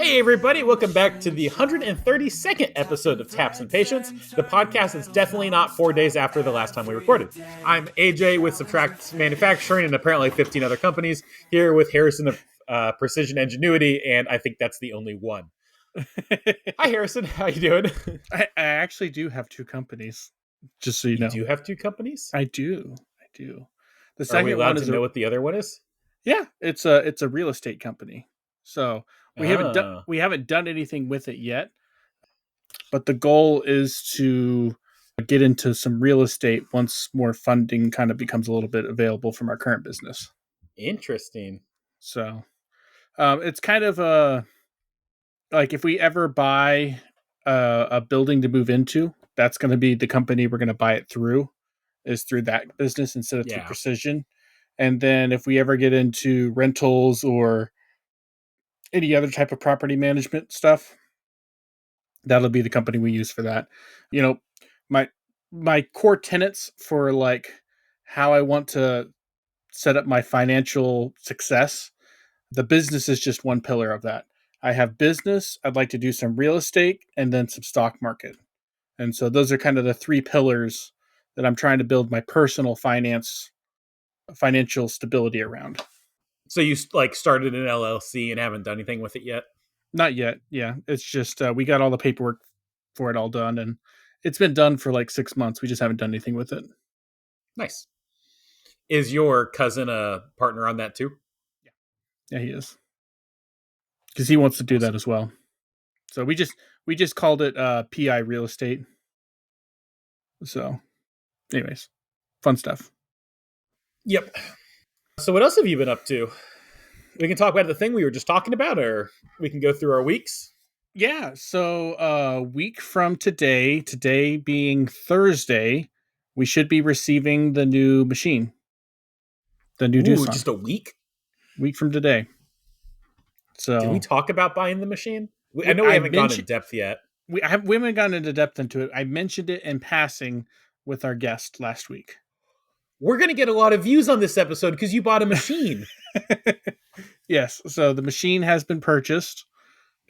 Hey, everybody, welcome back to the 132nd episode of Taps and Patience, the podcast that's definitely not 4 days after the last time we recorded. I'm AJ with Subtract Manufacturing and apparently 15 other companies, here with Harrison of Precision Ingenuity, and I think that's the only one. Hi, Harrison. How you doing? I actually do have two companies, just so you know. You do have two companies? I do. The Are we second allowed one to is know what the other one is? it's a real estate company. So we Oh. haven't done anything with it yet, but the goal is to get into some real estate once more funding kind of becomes a little bit available from our current business. Interesting. So it's kind of like if we ever buy a building to move into, that's going to be the company we're going to buy it through, is through that business instead of through Precision. And then if we ever get into rentals or any other type of property management stuff, that'll be the company we use for that. You know, my core tenets for like how I want to set up my financial success, the business is just one pillar of that. I have business, I'd like to do some real estate, and then some stock market. And so those are kind of the three pillars that I'm trying to build my personal financial stability around. So you started an LLC and haven't done anything with it yet? Not yet. Yeah, it's just we got all the paperwork for it all done, and it's been done for like 6 months. We just haven't done anything with it. Nice. Is your cousin a partner on that too? Yeah, he is, because he wants to do that as well. So we just called it PI Real Estate. So, anyways, fun stuff. Yep. So what else have you been up to? We can talk about the thing we were just talking about, or we can go through our weeks. Yeah, so a week from today being Thursday, we should be receiving the new machine. The new Doosan. Just a week? Week from today. So did we talk about buying the machine? I know we haven't gone in depth yet. We haven't gone into depth into it. I mentioned it in passing with our guest last week. We're going to get a lot of views on this episode because you bought a machine. Yes, so the machine has been purchased,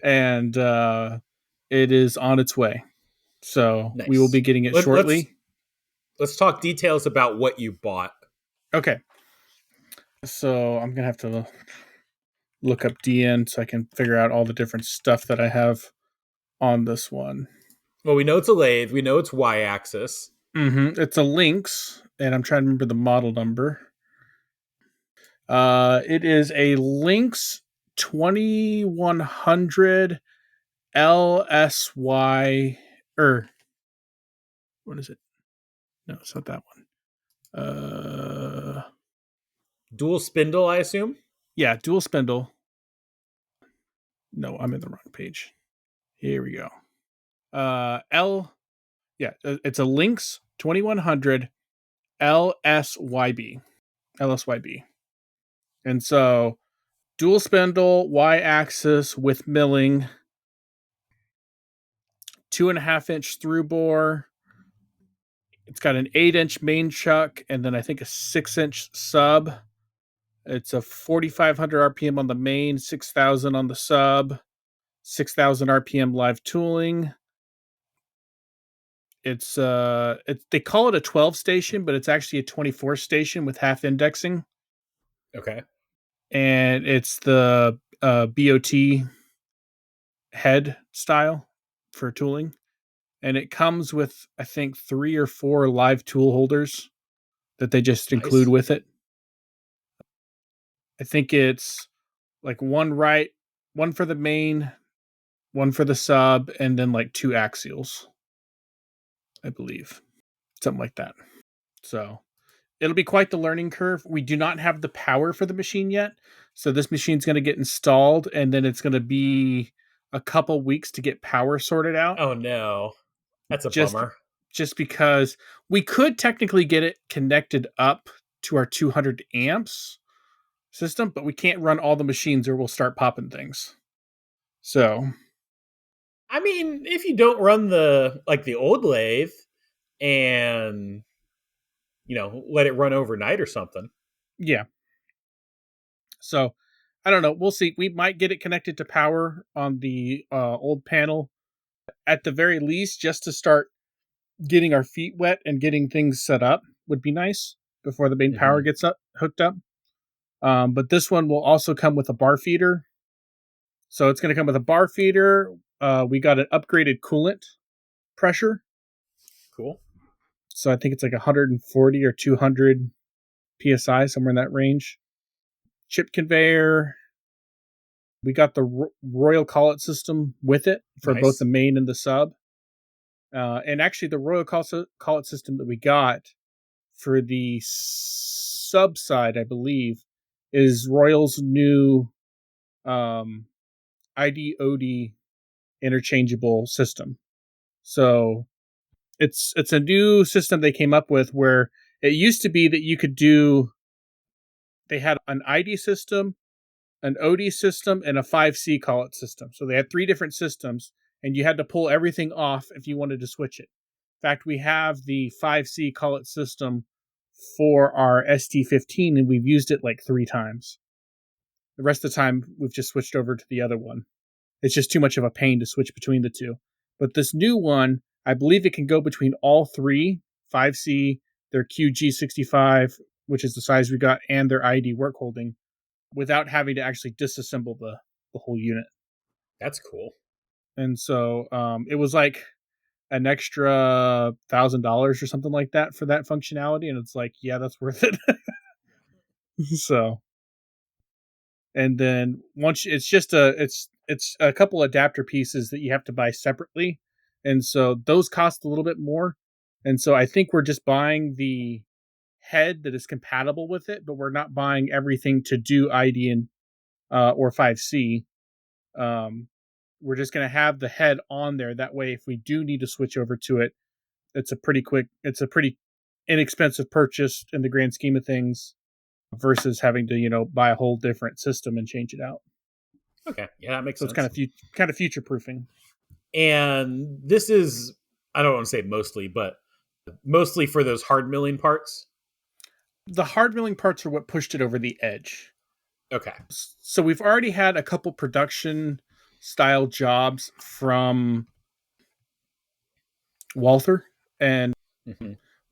and it is on its way. So nice. We will be getting it shortly. Let's talk details about what you bought. Okay. So I'm going to have to look up DN so I can figure out all the different stuff that I have on this one. Well, we know it's a lathe. We know it's Y-axis. Mm-hmm. It's a Lynx, and I'm trying to remember the model number. It is a Lynx 2100 LSY. What is it? No, it's not that one. Dual spindle, I assume? Yeah, dual spindle. No, I'm in the wrong page. Here we go. It's a Lynx 2100 LSYB. And so dual spindle, Y-axis with milling, 2.5-inch through bore. It's got an 8-inch main chuck and then I think a 6-inch sub. It's a 4,500 RPM on the main, 6,000 on the sub, 6,000 RPM live tooling. It's they call it a 12 station, but it's actually a 24 station with half indexing. Okay. And it's the BOT head style for tooling. And it comes with, I think, 3 or 4 live tool holders that they just include with it. I think it's like one for the main, one for the sub, and then like 2 axials, I believe. Something like that. So it'll be quite the learning curve. We do not have the power for the machine yet. So this machine's going to get installed, and then it's going to be a couple weeks to get power sorted out. Oh, no. That's a bummer. Just because we could technically get it connected up to our 200 amps system, but we can't run all the machines or we'll start popping things. So, I mean, if you don't run the old lathe and, let it run overnight or something. Yeah. So I don't know. We'll see. We might get it connected to power on the old panel at the very least, just to start getting our feet wet and getting things set up would be nice before the main power gets hooked up. But this one will also come with a bar feeder. So it's going to come with a bar feeder. We got an upgraded coolant pressure. Cool. So I think it's like 140 or 200 PSI, somewhere in that range. Chip conveyor. We got the Royal Collet system with it for both the main and the sub. And actually, the Royal Collet system that we got for the sub side, I believe, is Royal's new ID-OD interchangeable system. So it's a new system they came up with where it used to be that you could do. They had an ID system, an OD system, and a 5C collet system. So they had 3 different systems, and you had to pull everything off if you wanted to switch it. In fact, we have the 5C collet system for our ST15, and we've used it like 3 times. The rest of the time, we've just switched over to the other one. It's just too much of a pain to switch between the two. But this new one, I believe it can go between all 3, 5C, their QG65, which is the size we got, and their ID work holding, without having to actually disassemble the whole unit. That's cool. And so it was like an extra $1,000 or something like that for that functionality, and it's like, yeah, that's worth it. So, and then once it's just it's a couple adapter pieces that you have to buy separately, and so those cost a little bit more. And so I think we're just buying the head that is compatible with it, but we're not buying everything to do ID and or 5C. We're just going to have the head on there. That way, if we do need to switch over to it, it's a pretty inexpensive purchase in the grand scheme of things versus having to, buy a whole different system and change it out. Okay. Yeah, that makes sense. So it's kind of future proofing. And this is, I don't want to say mostly, but mostly for those hard milling parts. The hard milling parts are what pushed it over the edge. Okay. So we've already had a couple production style jobs from Walther, and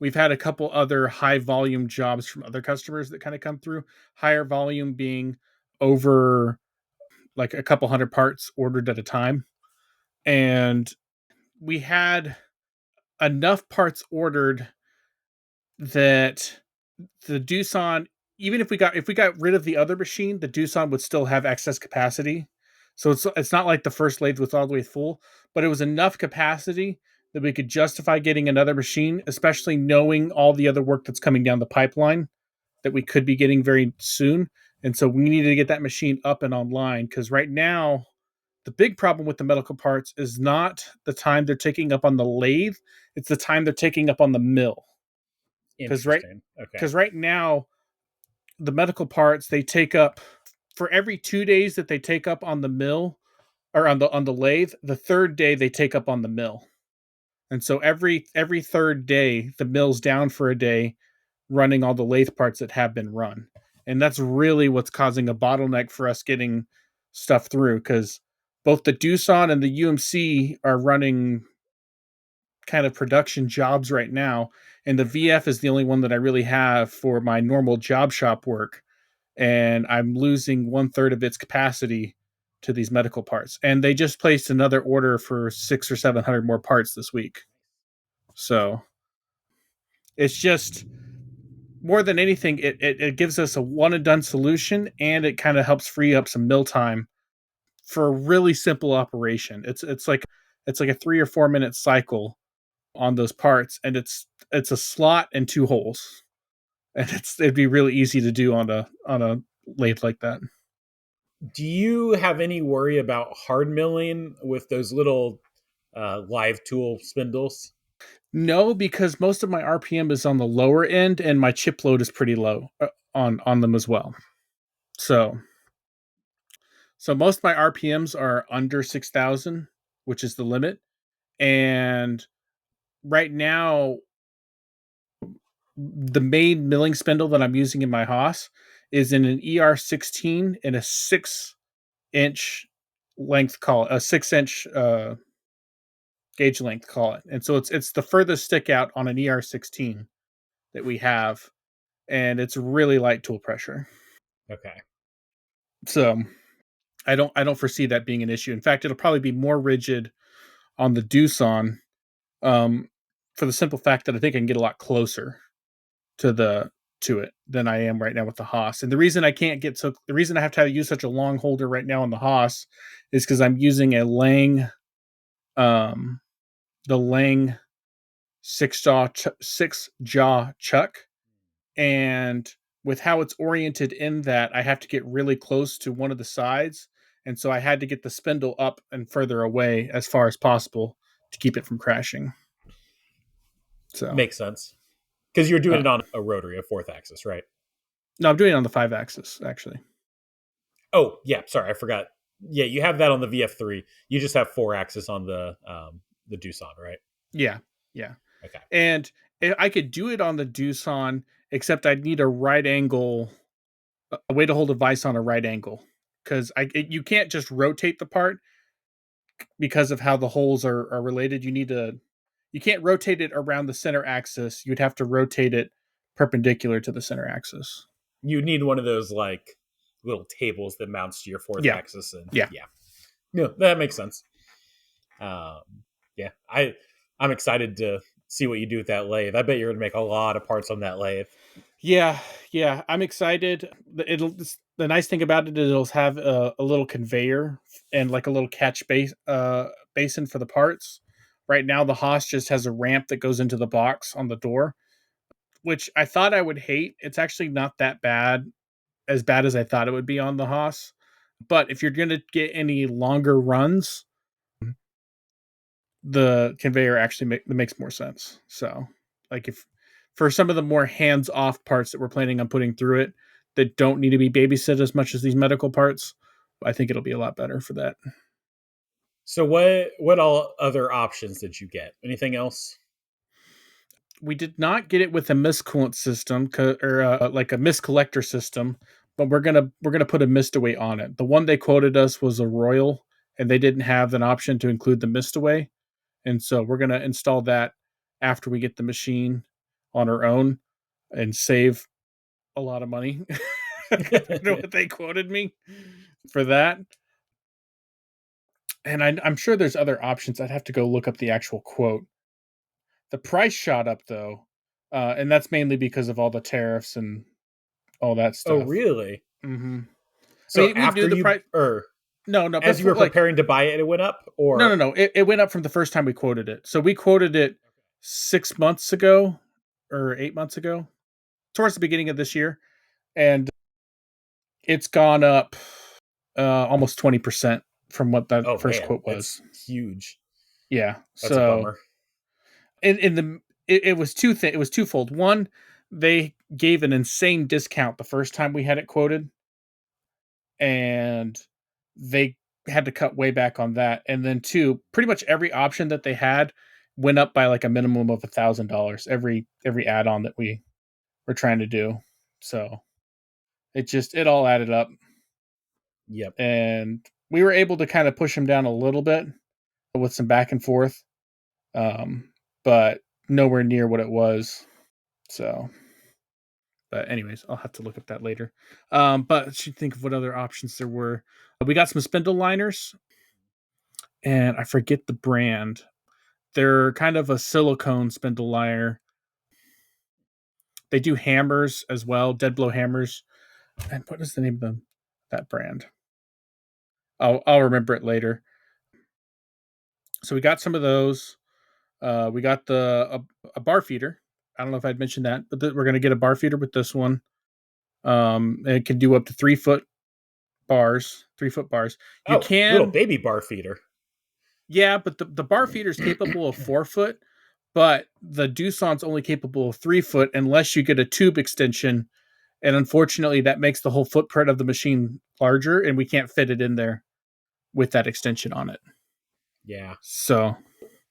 we've had a couple other high volume jobs from other customers that kind of come through. Higher volume being over like a couple hundred parts ordered at a time. And we had enough parts ordered that the Doosan, even if we got rid of the other machine, the Doosan would still have excess capacity. So it's not like the first lathe was all the way full, but it was enough capacity that we could justify getting another machine, especially knowing all the other work that's coming down the pipeline that we could be getting very soon. And so we needed to get that machine up and online, because right now the big problem with the medical parts is not the time they're taking up on the lathe, it's the time they're taking up on the mill. Because right now, the medical parts, they take up, for every 2 days that they take up on the mill or on the lathe, the third day they take up on the mill. And so every third day, the mill's down for a day running all the lathe parts that have been run. And that's really what's causing a bottleneck for us getting stuff through, because both the Doosan and the UMC are running kind of production jobs right now, and the VF is the only one that I really have for my normal job shop work, and I'm losing 1/3 of its capacity to these medical parts. And they just placed another order for 600 or 700 more parts this week. So it's just, more than anything, it gives us a one and done solution, and it kind of helps free up some mill time for a really simple operation. It's like a 3 or 4 minute cycle on those parts, and it's a slot and 2 holes, and it'd be really easy to do on a lathe like that. Do you have any worry about hard milling with those little live tool spindles? No, because most of my RPM is on the lower end, and my chip load is pretty low on them as well. So most of my RPMs are under 6,000, which is the limit. And right now, the main milling spindle that I'm using in my Haas is in an ER16 and a 6-inch length collet, a 6-inch gauge length collet, and so it's the furthest stick out on an ER16 that we have, and it's really light tool pressure. Okay. So I don't foresee that being an issue. In fact, it'll probably be more rigid on the Doosan, for the simple fact that I think I can get a lot closer to it than I am right now with the Haas. And the reason I have to use such a long holder right now on the Haas is because I'm using a Lang, the Lang six jaw chuck, and with how it's oriented in that, I have to get really close to one of the sides, and so I had to get the spindle up and further away as far as possible to keep it from crashing. So Makes sense. Because you're doing uh, it on a rotary, a 4th axis, right? no, I'm doing it on the 5-axis actually. Oh, yeah. Sorry, I forgot. Yeah, you have that on the VF3. You just have 4 axis on the Doosan, right? Yeah, yeah. Okay. And I could do it on the Doosan, except I'd need a right angle, a way to hold a vise on a right angle, because you can't just rotate the part because of how the holes are related. You can't rotate it around the center axis. You'd have to rotate it perpendicular to the center axis. You need one of those like little tables that mounts to your 4th Yeah. axis, and Yeah. No, that makes sense. Yeah, I'm excited to see what you do with that lathe. I bet you're gonna make a lot of parts on that lathe. Yeah, I'm excited. The nice thing about it is it'll have a little conveyor and like a little catch basin for the parts. Right now, the Haas just has a ramp that goes into the box on the door, which I thought I would hate. It's actually not that bad, as bad as I thought it would be on the Haas. But if you're going to get any longer runs, the conveyor actually makes more sense. So, like if for some of the more hands-off parts that we're planning on putting through it that don't need to be babysit as much as these medical parts, I think it'll be a lot better for that. So what all other options did you get? Anything else? We did not get it with a mist coolant system or like a mist collector system, but we're gonna put a mist away on it. The one they quoted us was a Royal, and they didn't have an option to include the mist away, and so we're gonna install that after we get the machine on our own and save a lot of money. I know what they quoted me for that. And I'm sure there's other options. I'd have to go look up the actual quote. The price shot up though, and that's mainly because of all the tariffs and all that Oh, stuff. really? Mm-hmm. I So mean, we knew after the you price. or No, as you were like preparing to buy it, it went up, or no. It went up from the first time we quoted it. So we quoted it 6 months ago or 8 months ago, towards the beginning of this year, and it's gone up almost 20% from what that oh first man, quote that's was. huge. Yeah. That's a So bummer. it was it was twofold. One, they gave an insane discount the first time we had it quoted, and they had to cut way back on that. And then two, pretty much every option that they had went up by like a minimum of $1,000 every add-on that we were trying to do. So it all added up, Yep. and we were able to kind of push them down a little bit with some back and forth, but nowhere near what it was. So, but anyways, I'll have to look up that later. But I should think of what other options there were. We got some spindle liners, and I forget the brand. They're kind of a silicone spindle liner. They do hammers as well, dead blow hammers. And what is the name of that brand? I'll remember it later. So we got some of those. We got a bar feeder. I don't know if I'd mentioned that, but we're going to get a bar feeder with this one. It can do up to 3-foot bars. 3-foot bars. You Oh, little can, baby bar feeder. yeah, but the bar feeder is capable of 4-foot, but the Doosan's only capable of 3-foot unless you get a tube extension. And unfortunately, that makes the whole footprint of the machine larger, and we can't fit it in there with that extension on it. Yeah. So,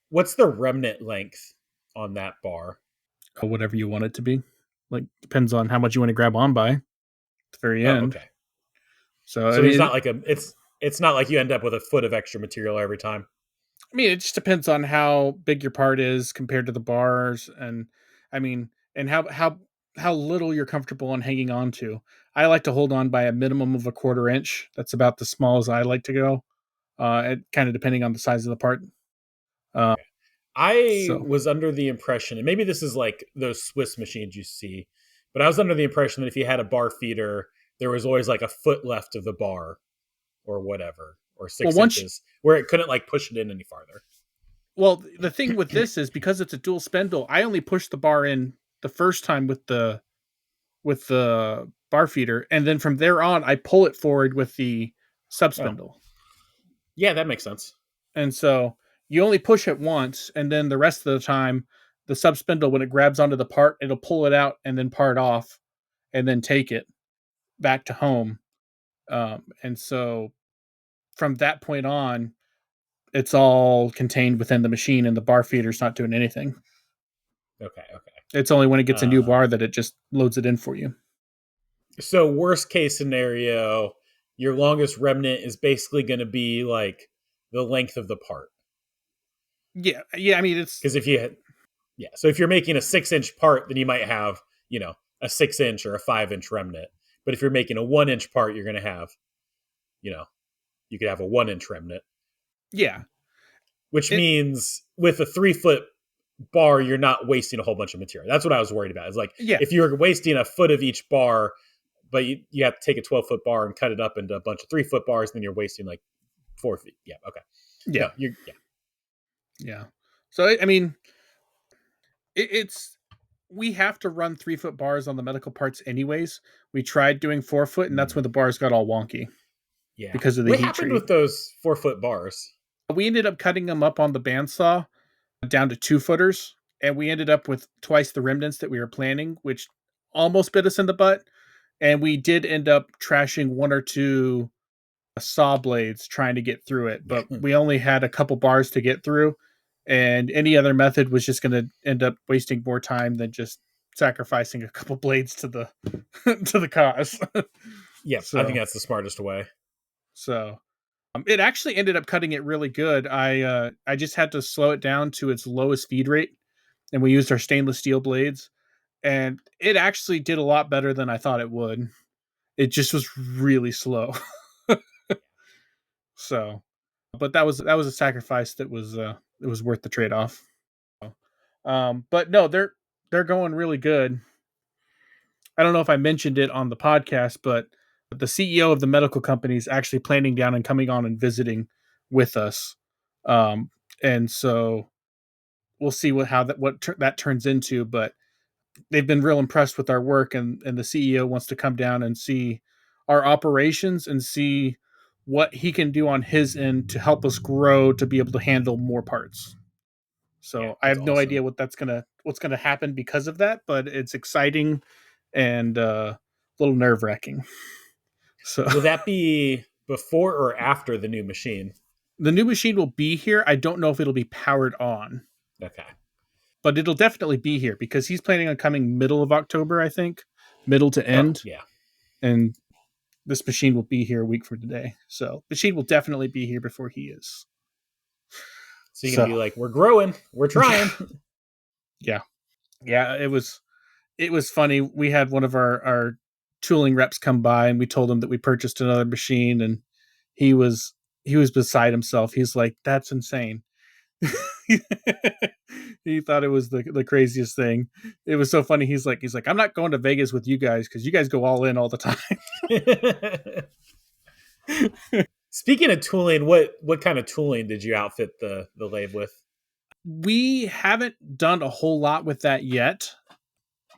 What's the remnant length on that bar? whatever you want it to be, like depends on how much you want to grab on by. the very Oh, end. okay. So So there's not like it's not like you end up with a foot of extra material every time. it just depends on how big your part is compared to the bars, and and how little you're comfortable on hanging on to. I like to hold on by a minimum of a 1/4 inch. That's about the small as I like to go. Kind of depending on the size of the part. Uh, Okay. I so was under the impression, and maybe this is like those Swiss machines you see, but I was under the impression that if you had a bar feeder, there was always like a foot left of the bar or whatever, or well, six inches, where it couldn't like push it in any farther. the thing with this is because it's a dual spindle, I only push the bar in the first time with the bar feeder, and then from there on, I pull it forward with the sub Oh, spindle. yeah, that makes sense. And so you only push it once, and then the rest of the time, the sub spindle, when it grabs onto the part, it'll pull it out and then part off, and then take it back to home. And so from that point on, it's all contained within the machine, and the bar feeder's not doing anything. Okay, okay. It's only when it gets a new Um, bar that it just loads it in for you. so worst case scenario, your longest remnant is basically going to be like the length of the part. Yeah, yeah. It's Because if you had, yeah, so if you're making a 6 inch part, then you might have, a 6 inch or a 5 inch remnant. But if you're making a 1 inch part, you're going to have, you know, you could have a 1 inch remnant, yeah, which it means with a 3 foot bar, you're not wasting a whole bunch of material. That's what I was worried about. Is like yeah, if you're wasting a foot of each bar, but you have to take a 12-foot bar and cut it up into a bunch of 3 foot bars, then you're wasting like 4 feet. Yeah. Okay. yeah, No, you're, yeah. yeah. So it's we have to run 3 foot bars on the medical parts anyways. We tried doing 4 foot, and that's Mm, when the bars got all wonky yeah. because of the What heat happened treat. with those 4 foot bars? We ended up cutting them up on the bandsaw down to 2 footers, and we ended up with twice the remnants that we were planning, which almost bit us in the butt. And we did end up trashing one or two saw blades trying to get through it, Yeah. but we only had a couple bars to get through, and any other method was just going to end up wasting more time than just sacrificing a couple blades to the to the cause. Yeah. I think so that's the smartest way. so it actually ended up cutting it really good. I just had to slow it down to its lowest feed rate, and we used our stainless steel blades, and it actually did a lot better than I thought it would. It just was really slow. So, but that was a sacrifice that was it was worth the trade off. But no, they're going really good. I don't know if I mentioned it on the podcast, but the CEO of the medical company is actually planning down and coming on and visiting with us. Um, and so we'll see that turns into. But they've been real impressed with our work, and the CEO wants to come down and see our operations and see what he can do on his end to help us grow to be able to handle more parts. Yeah. So I That's have no awesome. idea what's gonna happen because of that, but it's exciting and a little nerve wracking. So Will that be before or after the new machine? the new machine will be here. I don't know if it'll be powered on, Okay. but it'll definitely be here because he's planning on coming middle of October, I think, middle to Oh, end, yeah. and this machine will be here a week from today. So the machine will definitely be here before he is. So you can So be like, we're growing, we're trying. yeah, yeah, it was funny. We had one of our tooling reps come by, and we told him that we purchased another machine, and he was he was beside himself. He's like, "That's insane." He thought it was the craziest thing. It was so funny. He's like, "I'm not going to Vegas with you guys because you guys go all in all the time." Speaking of tooling, what kind of tooling did you outfit the lathe with? We haven't done a whole lot with that yet.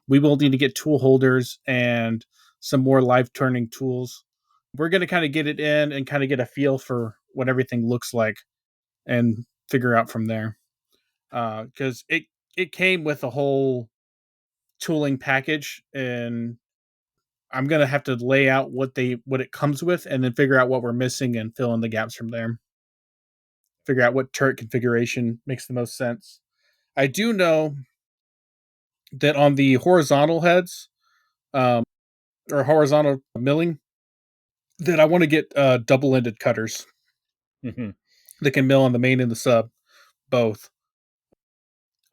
We will need to get tool holders and some more live turning tools. We're going to kind of get it in and kind of get a feel for what everything looks like and figure out from there. Because it came with a whole tooling package, and I'm gonna have to lay out what it comes with, and then figure out what we're missing and fill in the gaps from there. Figure out what turret configuration makes the most sense. I do know that on the horizontal heads, um, or horizontal milling, then I want to get double-ended cutters Hmm. that can mill on the main and the sub both.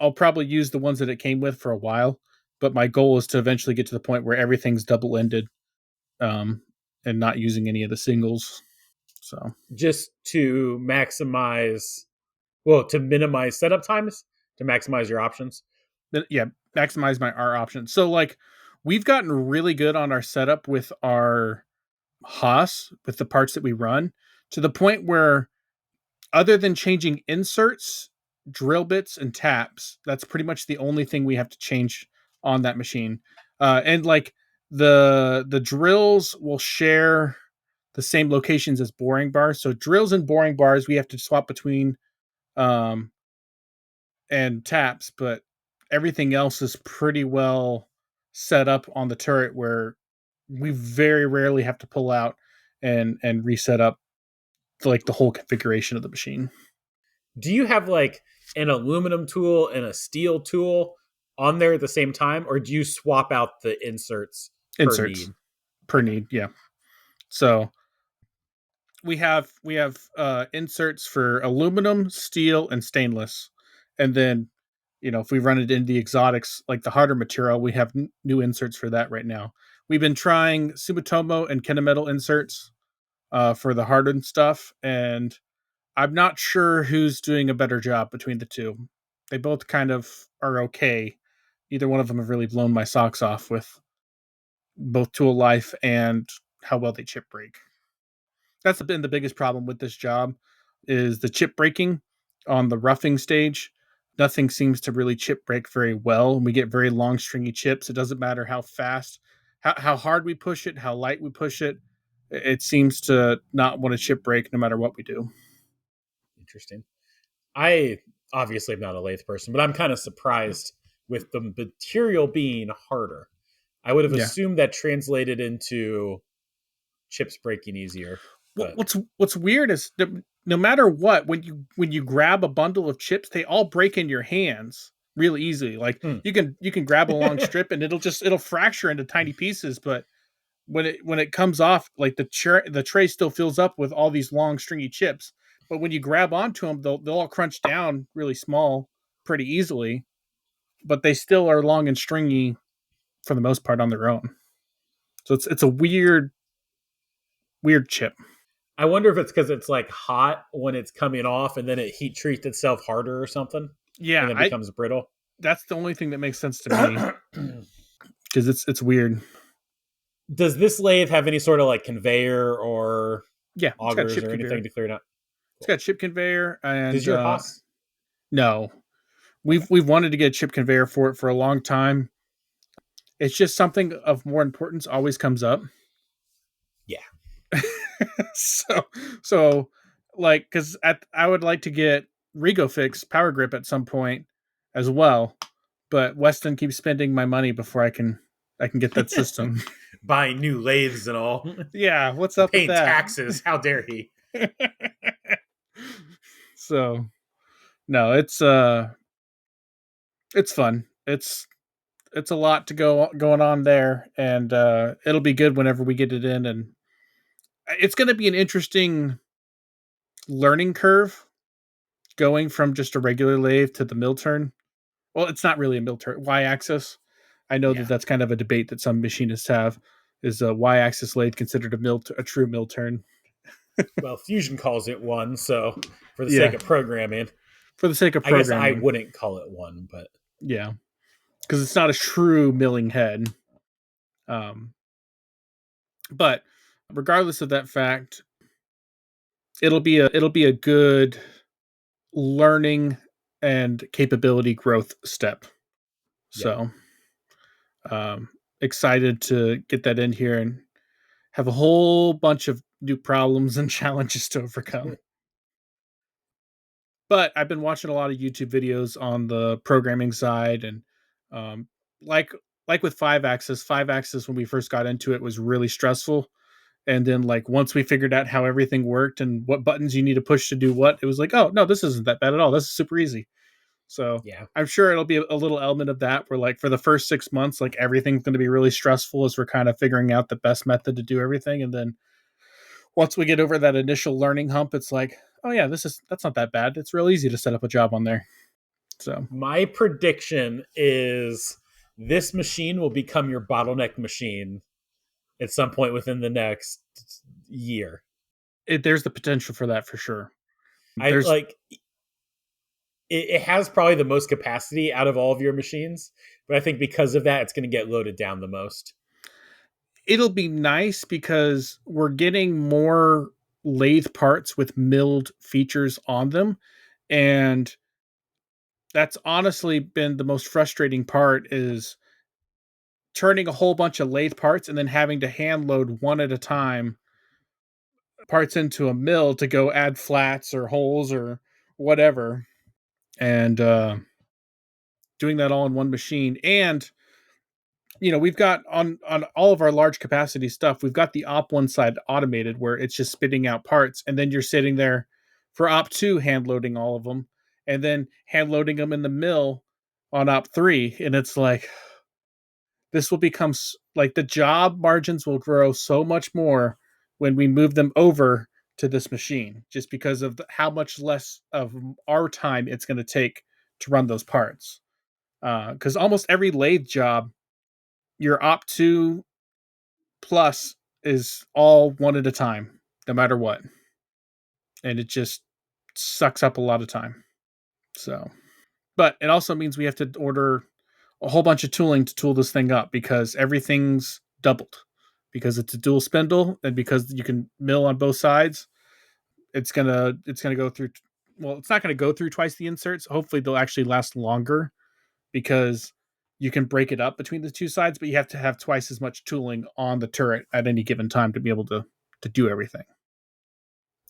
I'll probably use the ones that it came with for a while, but my goal is to eventually get to the point where everything's double-ended, um, and not using any of the singles. So Just to maximize, well, to minimize setup times, to maximize your options. yeah, maximize my R options. So like we've gotten really good on our setup with our Haas with the parts that we run to the point where other than changing inserts, drill bits, and taps, that's pretty much the only thing we have to change on that machine. And like the drills will share the same locations as boring bars. So drills and boring bars we have to swap between, um, and taps, but everything else is pretty well set up on the turret where we very rarely have to pull out and reset up like the whole configuration of the machine. Do you have like an aluminum tool and a steel tool on there at the same time, or do you swap out the inserts per Inserts need? per Okay. need, yeah. So we have inserts for aluminum, steel, and stainless, and then if we run it in the exotics, like the harder material, we have new inserts for that right now. We've been trying Sumitomo and Kennametal inserts for the hardened stuff, and I'm not sure who's doing a better job between the two. They both kind of are okay. Neither one of them have really blown my socks off with both tool life and how well they chip break. That's been the biggest problem with this job is the chip breaking on the roughing stage. Nothing seems to really chip break very well. And we get very long stringy chips. It doesn't matter how fast, how hard we push it, how light we push it. It seems to not want to chip break no matter what we do. Interesting. I obviously am not a lathe person, but I'm kind of surprised with the material being harder. I would have Yeah. assumed that translated into chips breaking easier, but What's weird is no matter what, when you grab a bundle of chips, they all break in your hands really easily. Like hmm. you can grab a long strip and it'll fracture into tiny pieces, but when it comes off, like the tray still fills up with all these long stringy chips. But when you grab onto them, they'll all crunch down really small pretty easily, but they still are long and stringy for the most part on their own. So it's a weird chip. I wonder if it's because it's like hot when it's coming off and then it heat treats itself harder or something and Yeah, then I becomes brittle. that's the only thing that makes sense to me because it's weird. Does this lathe have any sort of like conveyor or Yeah, it's got augers chip or anything conveyor. to clear it out? It's Cool. got chip conveyor Does and your Haas? no, we've wanted to get a chip conveyor for it for a long time. It's just something of more importance always comes up. Yeah. so so like because I would like to get RegoFix Power Grip at some point as well, but Weston keeps spending my money before I can get that system. Buying new lathes and all. Yeah, what's up with Paying that? taxes. How dare he? So no, it's fun. It's a lot to going on there, and it'll be good whenever we get it in, and it's going to be an interesting learning curve going from just a regular lathe to the mill turn. Well, it's not really a mill turn, y axis. I know that Yeah. that's kind of a debate that some machinists have. Is a y axis lathe considered a true mill turn? Well, Fusion calls it one, so for the sake Yeah, of programming, for the sake of I guess I programming. wouldn't call it one, but Yeah, because it's not a true milling head. Um, but regardless of that fact, it'll be a good learning and capability growth step. yeah. So, um, excited to get that in here and have a whole bunch of new problems and challenges to overcome. But I've been watching a lot of YouTube videos on the programming side, and um, like like with five axis when we first got into it was really stressful. And then like once we figured out how everything worked and what buttons you need to push to do what, it was like, oh no, this isn't that bad at all. This is super easy. So Yeah. I'm sure it'll be a little element of that where like for the first 6 months, like everything's going to be really stressful as we're kind of figuring out the best method to do everything. And then once we get over that initial learning hump, it's like, oh yeah, that's not that bad. It's real easy to set up a job on there. So My prediction is this machine will become your bottleneck machine at some point within the next year. there's the potential for that for sure. I There's like it has probably the most capacity out of all of your machines, but I think because of that, it's going to get loaded down the most. It'll be nice because we're getting more lathe parts with milled features on them, and that's honestly been the most frustrating part is turning a whole bunch of lathe parts and then having to hand load one at a time parts into a mill to go add flats or holes or whatever, and doing that all in one machine. And we've got on all of our large capacity stuff, we've got the op one side automated where it's just spitting out parts, and then you're sitting there for op two hand loading all of them, and then hand loading them in the mill on op three, and it's like this will become like the job margins will grow so much more when we move them over to this machine, just because of how much less of our time it's going to take to run those parts. Because almost every lathe job, your op 2 plus is all one at a time, no matter what. And it just sucks up a lot of time. So, but it also means we have to order a whole bunch of tooling to tool this thing up because everything's doubled. Because it's a dual spindle and because you can mill on both sides, it's gonna go through. Well, it's not gonna go through twice the inserts. Hopefully, they'll actually last longer because you can break it up between the two sides, but you have to have twice as much tooling on the turret at any given time to be able to do everything.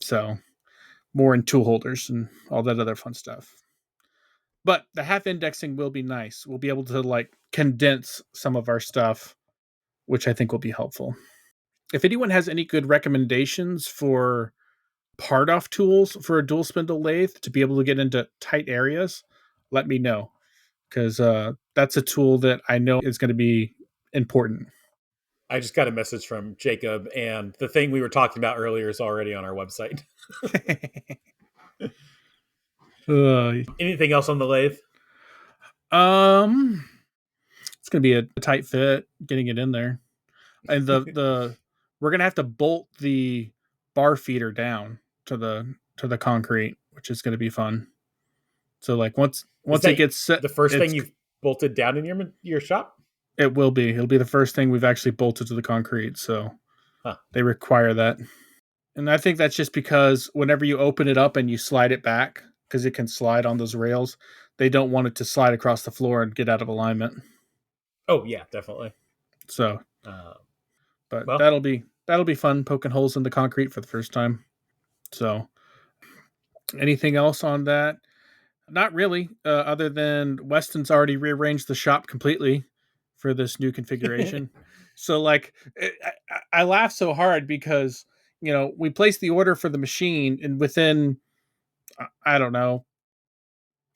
So more in tool holders and all that other fun stuff. But the half indexing will be nice. We'll be able to like condense some of our stuff, which I think will be helpful. If anyone has any good recommendations for part off tools for a dual spindle lathe to be able to get into tight areas, let me know. Because that's a tool that I know is going to be important. I just got a message from Jacob, and the thing we were talking about earlier is already on our website. Anything else on the lathe? It's going to be a tight fit getting it in there, and the we're going to have to bolt the bar feeder down to the concrete, which is going to be fun. So like once it gets set, the first thing you've bolted down in your shop? It'll be the first thing we've actually bolted to the concrete. So They require that. And I think that's just because whenever you open it up and you slide it back, because it can slide on those rails, they don't want it to slide across the floor and get out of alignment. Oh yeah, definitely. So, but that'll be fun poking holes in the concrete for the first time. So, anything else on that? Not really, other than Weston's already rearranged the shop completely for this new configuration. So, like, I laugh so hard because we placed the order for the machine, and within I don't know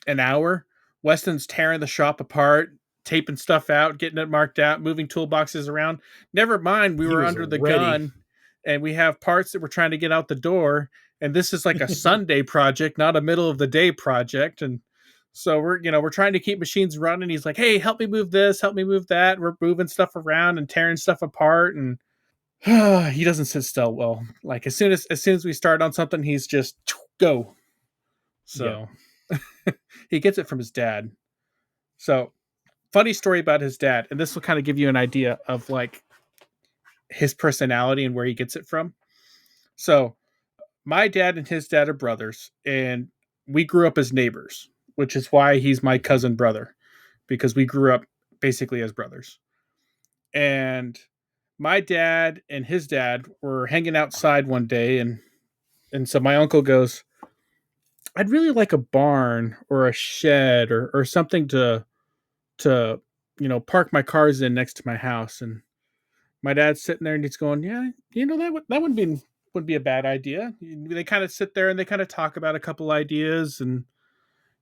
an hour, Weston's tearing the shop apart, taping stuff out, getting it marked out, moving toolboxes around. Never mind, we were under the gun, and we have parts that we're trying to get out the door. And this is like a Sunday project, not a middle of the day project. And so we're trying to keep machines running. He's like, "Hey, help me move this, help me move that." We're moving stuff around and tearing stuff apart, and he doesn't sit still well. Like as soon as we start on something, he's just go. So he gets it from his dad. So funny story about his dad, and this will kind of give you an idea of like his personality and where he gets it from. So my dad and his dad are brothers, and we grew up as neighbors, which is why he's my cousin brother, because we grew up basically as brothers. And my dad and his dad were hanging outside one day, and so my uncle goes, "I'd really like a barn or a shed or something to park my cars in next to my house." And my dad's sitting there and he's going, "Yeah, that would be a bad idea." They kind of sit there and they kind of talk about a couple ideas, and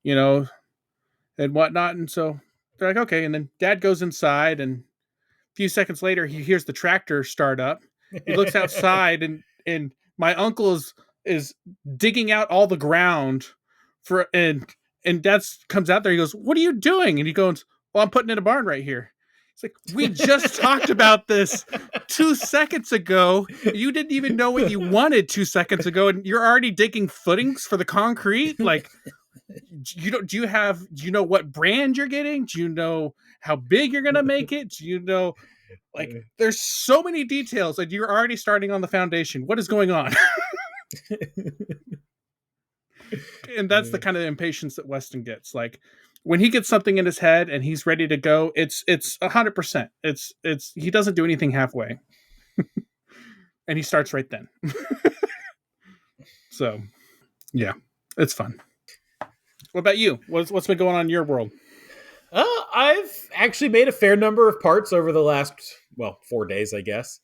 you know and whatnot. And so they're like, okay. And then Dad goes inside, and a few seconds later, he hears the tractor start up. He looks outside, and my uncle is digging out all the ground for and Dad comes out there. He goes, "What are you doing?" And he goes, "Well, I'm putting in a barn right here." It's like, we just talked about this 2 seconds ago. You didn't even know what you wanted 2 seconds ago, and you're already digging footings for the concrete. Like, do you know what brand you're getting? Do you know how big you're gonna make it? Do you know, like, there's so many details, and you're already starting on the foundation. What is going on? And that's the kind of impatience that Weston gets. Like, when he gets something in his head and he's ready to go, it's 100%. It's he doesn't do anything halfway. And he starts right then. So, yeah, it's fun. What about you? What's been going on in your world? I've actually made a fair number of parts over the last, 4 days, I guess.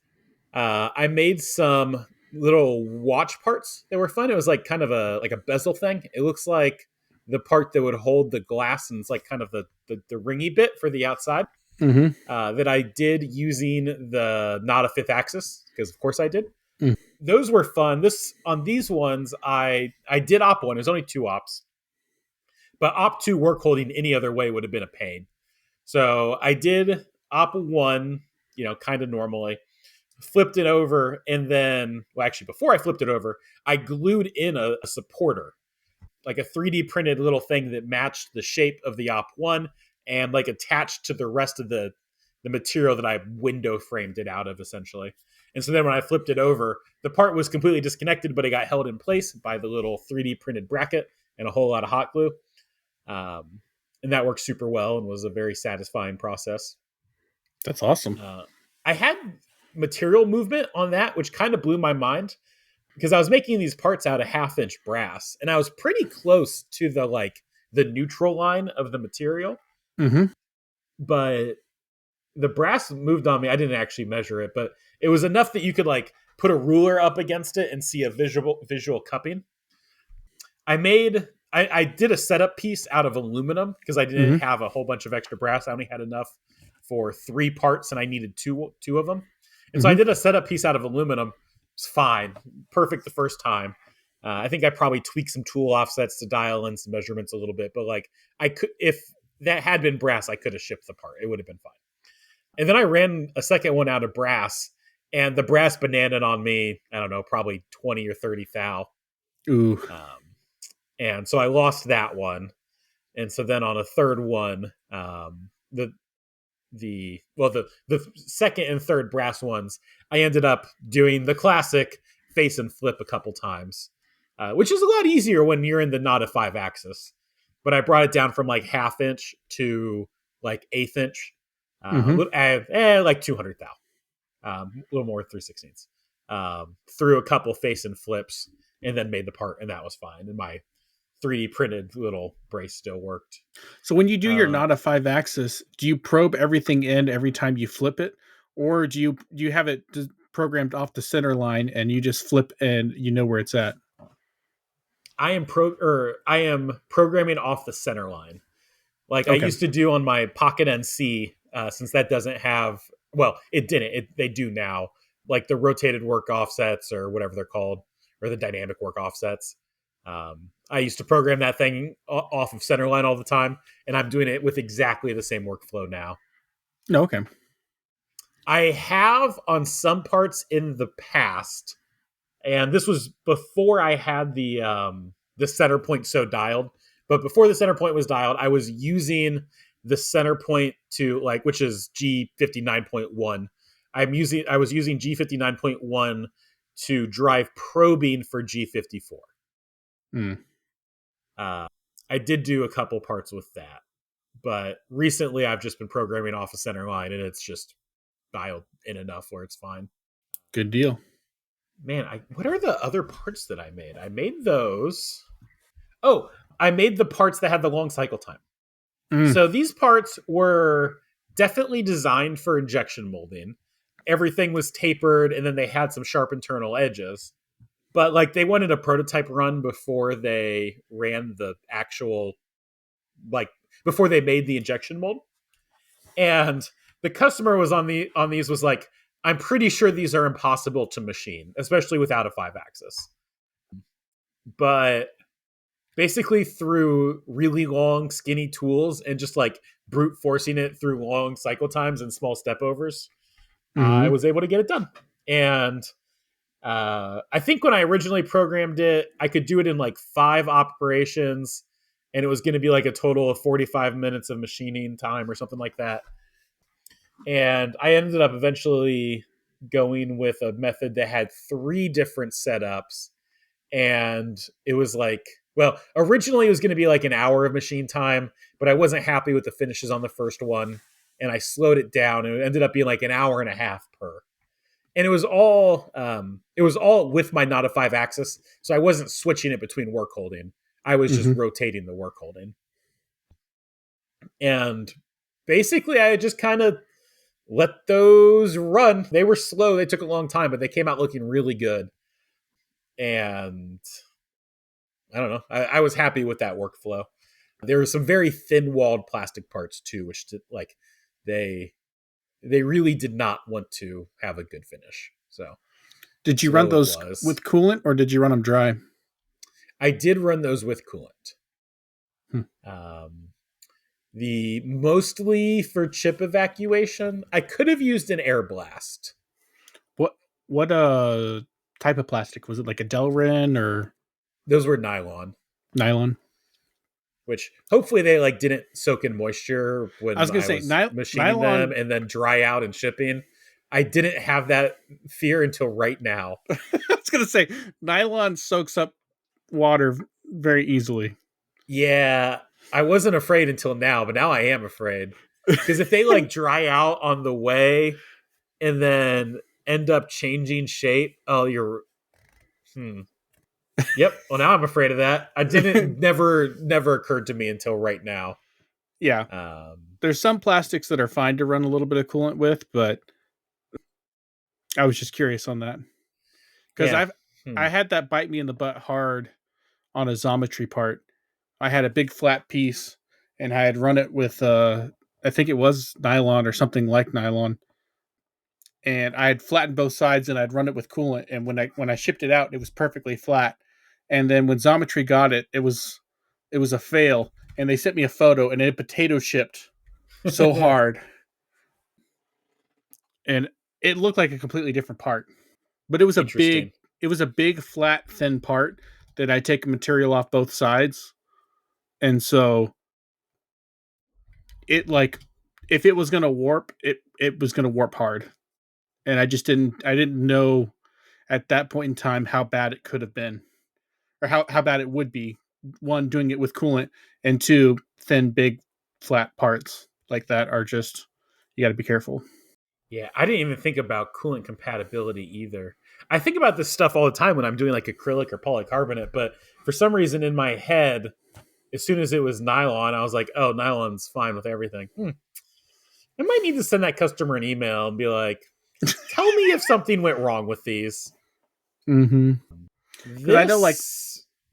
I made some little watch parts that were fun. It was like kind of a bezel thing. It looks like the part that would hold the glass, and it's like kind of the ringy bit for the outside. Mm-hmm. That I did using the not a fifth axis, because of course I did. Mm. Those were fun. On these ones, I did op 1. It was only 2 ops. But op 2 work holding any other way would have been a pain. So I did op 1, kind of normally, flipped it over, and then, actually, before I flipped it over, I glued in a supporter, like a 3D printed little thing that matched the shape of the op 1 and like attached to the rest of the material that I window framed it out of, essentially. And so then when I flipped it over, the part was completely disconnected, but it got held in place by the little 3D printed bracket and a whole lot of hot glue. And that worked super well and was a very satisfying process. That's awesome. I had material movement on that, which kind of blew my mind, because I was making these parts out of 1/2-inch brass, and I was pretty close to the neutral line of the material. Mm-hmm. But the brass moved on me. I didn't actually measure it, but it was enough that you could put a ruler up against it and see a visual cupping. I did a setup piece out of aluminum because I didn't have a whole bunch of extra brass. I only had enough for 3 parts, and I needed two of them. And so I did a setup piece out of aluminum. It's fine. Perfect the first time. I think I probably tweaked some tool offsets to dial in some measurements a little bit, but I could, if that had been brass, I could have shipped the part. It would have been fine. And then I ran a second one out of brass, and the brass bananaed on me, I don't know, probably 20 or 30 thou. Ooh. And so I lost that one. And so then on a third one, the second and third brass ones, I ended up doing the classic face and flip a couple times, which is a lot easier when you're in the not a 5-axis. But I brought it down from 1/2 inch to 1/8 inch, like 200 thou, a little more 3/16. Through a couple face and flips, and then made the part, and that was fine. And my 3D printed little brace still worked. So when you do your not a 5-axis, do you probe everything in every time you flip it, or do you have it programmed off the center line and you just flip and you know where it's at? I am programming off the center line, like I used to do on my Pocket NC, since that doesn't have. Well, it didn't. They do now, like the rotated work offsets or whatever they're called, or the dynamic work offsets. I used to program that thing off of centerline all the time, and I'm doing it with exactly the same workflow now. No, okay. I have on some parts in the past, and this was before I had the center point so dialed. But before the center point was dialed, I was using the center point to which is G59.1. I was using G59.1 to drive probing for G54. I did do a couple parts with that, but recently I've just been programming off a center line, and it's just dialed in enough where it's fine. Good deal. Man, what are the other parts that I made? I made those. Oh, I made the parts that had the long cycle time. So these parts were definitely designed for injection molding. Everything was tapered, and then they had some sharp internal edges. But they wanted a prototype run before they ran the actual like before they made the injection mold. And the customer was on these was like, I'm pretty sure these are impossible to machine, especially without a 5-axis. But basically through really long, skinny tools and just like brute forcing it through long cycle times and small step overs, I was able to get it done. And I think when I originally programmed it, I could do it in like 5 operations, and it was going to be like a total of 45 minutes of machining time or something like that. And I ended up eventually going with a method that had 3 different setups. And it was like, well, originally it was going to be like an hour of machine time, but I wasn't happy with the finishes on the first one. And I slowed it down, and it ended up being like an hour and a half per. And it was all with my not a 5-axis, so I wasn't switching it between work holding. I was just rotating the work holding. And basically I just kind of let those run. They were slow, they took a long time, but they came out looking really good. And I don't know, I was happy with that workflow. There were some very thin-walled plastic parts too, which like they really did not want to have a good finish. So did you run those with coolant, or did you run them dry? I did run those with coolant. The mostly for chip evacuation. I could have used an air blast. What type of plastic was it? Like a Delrin or? Those were nylon. Which hopefully they like didn't soak in moisture when I was machining nylon, them and then dry out and shipping. I didn't have that fear until right now. I was gonna say nylon soaks up water very easily. Yeah, I wasn't afraid until now, but now I am afraid. Because if they like dry out on the way and then end up changing shape, Yep. Well, now I'm afraid of that. I didn't never occurred to me until right now. Yeah. There's some plastics that are fine to run a little bit of coolant with, but I was just curious on that. Because I had that bite me in the butt hard on a Xometry part. I had a big flat piece, and I had run it with I think it was nylon or something like nylon. And I had flattened both sides, and I'd run it with coolant. And when I shipped it out, it was perfectly flat. And then when Xometry got it, it was a fail. And they sent me a photo, and it potato chipped so hard. And it looked like a completely different part. But it was a big, flat, thin part that I take material off both sides. And so it like, if it was going to warp, it was going to warp hard. And I didn't know at that point in time how bad it could have been, or how bad it would be. One, doing it with coolant, and 2, thin, big, flat parts like that are just, you got to be careful. Yeah, I didn't even think about coolant compatibility either. I think about this stuff all the time when I'm doing like acrylic or polycarbonate, but for some reason in my head, as soon as it was nylon, I was like, oh, nylon's fine with everything. I might need to send that customer an email and be like, tell me if something went wrong with these. This I know, like,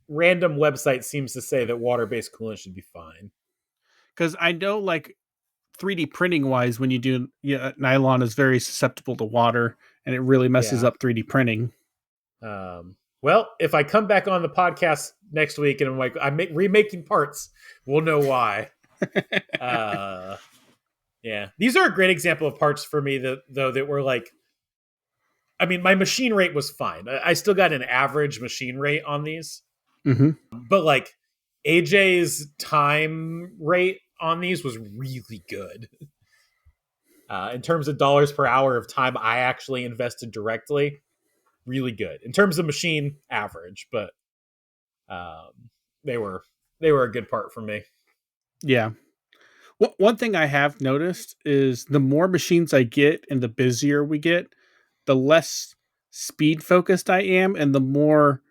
random website seems to say that water-based coolant should be fine. Because I know, like, 3D printing wise, when you do nylon is very susceptible to water, and it really messes up 3D printing. Well, if I come back on the podcast next week and I'm like, I'm remaking parts, we'll know why. Yeah, these are a great example of parts for me that were like, I mean, my machine rate was fine. I still got an average machine rate on these, but like AJ's time rate on these was really good. In terms of dollars per hour of time I actually invested directly, really good. In terms of machine, average, but they were a good part for me. Yeah. One thing I have noticed is the more machines I get and the busier we get, the less speed focused I am, and the more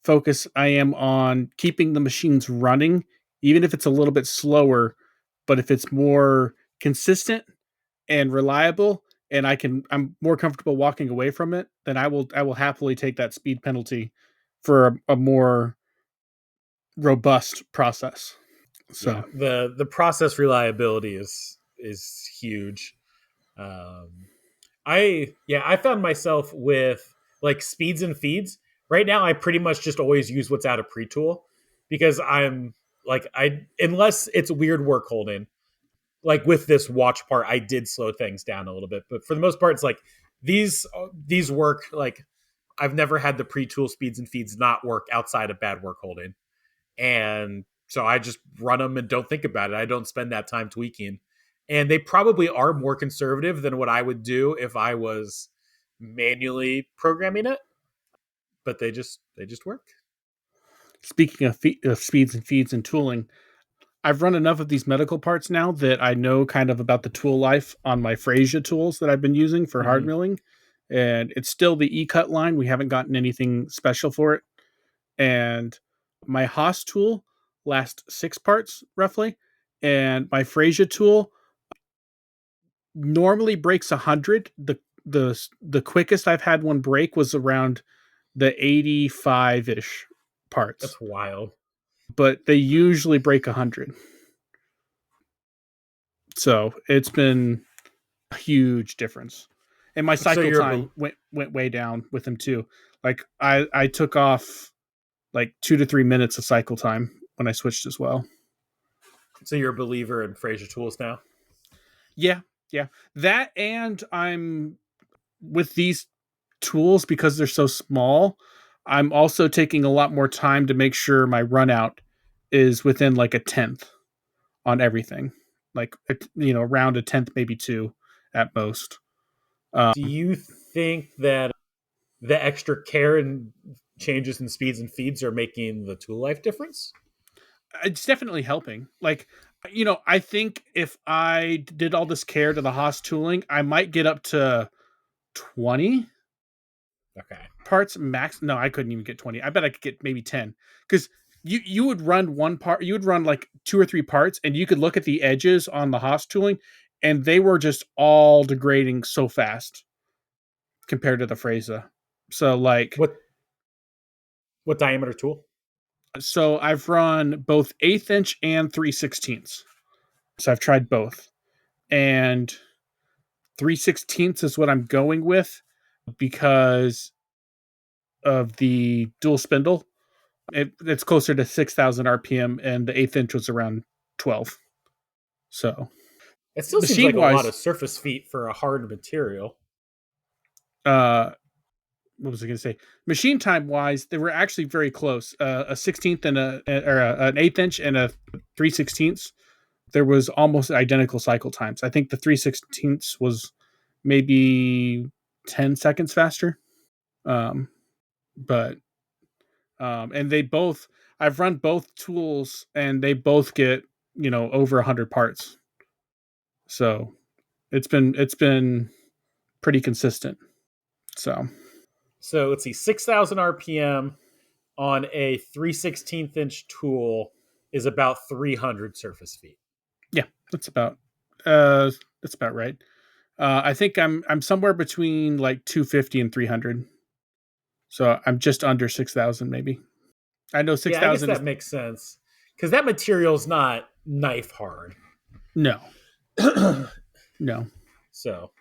focus I am on keeping the machines running, even if it's a little bit slower. But if it's more consistent and reliable, and I'm more comfortable walking away from it, then I will happily take that speed penalty for a more robust process. So Yeah, the process reliability is huge. Um, I found myself with like speeds and feeds. Right now, I pretty much just always use what's out of pre-tool because I'm like I unless it's weird work holding. Like with this watch part, I did slow things down a little bit, but for the most part, it's like these work. Like I've never had the pre-tool speeds and feeds not work outside of bad work holding, and so I just run them and don't think about it. I don't spend that time tweaking, and they probably are more conservative than what I would do if I was manually programming it. But they just work. speaking of speeds and feeds and tooling, I've run enough of these medical parts now that I know kind of about the tool life on my Frasia tools that I've been using for hard Mm-hmm. milling. And it's still the E-cut line. We haven't gotten anything special for it. And my Haas tool lasts 6 parts roughly. And my Frasia tool normally breaks 100. The quickest I've had one break was around the 85-ish parts. That's wild. But they usually break 100. So it's been a huge difference. And my So cycle time went way down with them too. Like I took off like 2 to 3 minutes of cycle time when I switched as well. so you're a believer in Fraser tools now. Yeah, yeah. That and I'm with these tools because they're so small. I'm also taking a lot more time to make sure my run out is within like a tenth on everything. Like around a tenth, maybe two at most. Do you think that the extra care and changes in speeds and feeds are making the tool life difference? It's definitely helping. Like, I think if I did all this care to the Haas tooling, I might get up to 20 Okay. parts max. No, I couldn't even get 20. I bet I could get maybe 10 because you would run one part, you would run like 2 or 3 parts, and you could look at the edges on the Haas tooling, and they were just all degrading so fast compared to the Freza. So like, What diameter tool? so I've run both 1/8 inch and 3/16. So I've tried both, and 3/16 is what I'm going with because of the dual spindle. It's closer to 6,000 RPM, and the 1/8 inch was around 12. So It still seems machine like a lot of wise, surface feet for a hard material. uh, what was I going to say? Machine time wise, they were actually very close. A 16th and an 1/8 inch and a 3/16. There was almost identical cycle times. I think the 3/16 was maybe 10 seconds faster. Um, but and they both, I've run both tools and they both get over 100 parts, so it's been pretty consistent. So So let's see, 6,000 RPM on a 3/16 inch tool is about 300 surface feet. yeah, that's about uh that's about right. I think I'm somewhere between like 250 and 300, so I'm just under 6,000 maybe. I know Yeah, I guess 6,000 that is makes sense because that material's not knife hard. no, no. So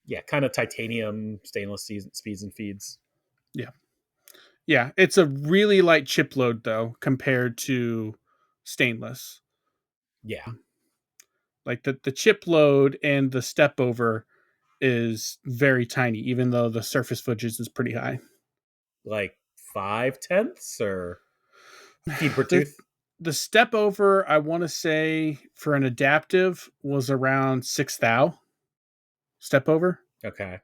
yeah, kind of titanium, stainless speeds and feeds. Yeah. Yeah, it's a really light chip load though compared to stainless. Yeah, Like the chip load and the step over is very tiny, even though the surface footage is pretty high. like 5/10 or feed per The tooth. the step over, I want to say for an adaptive was around 6 thou step over, Okay,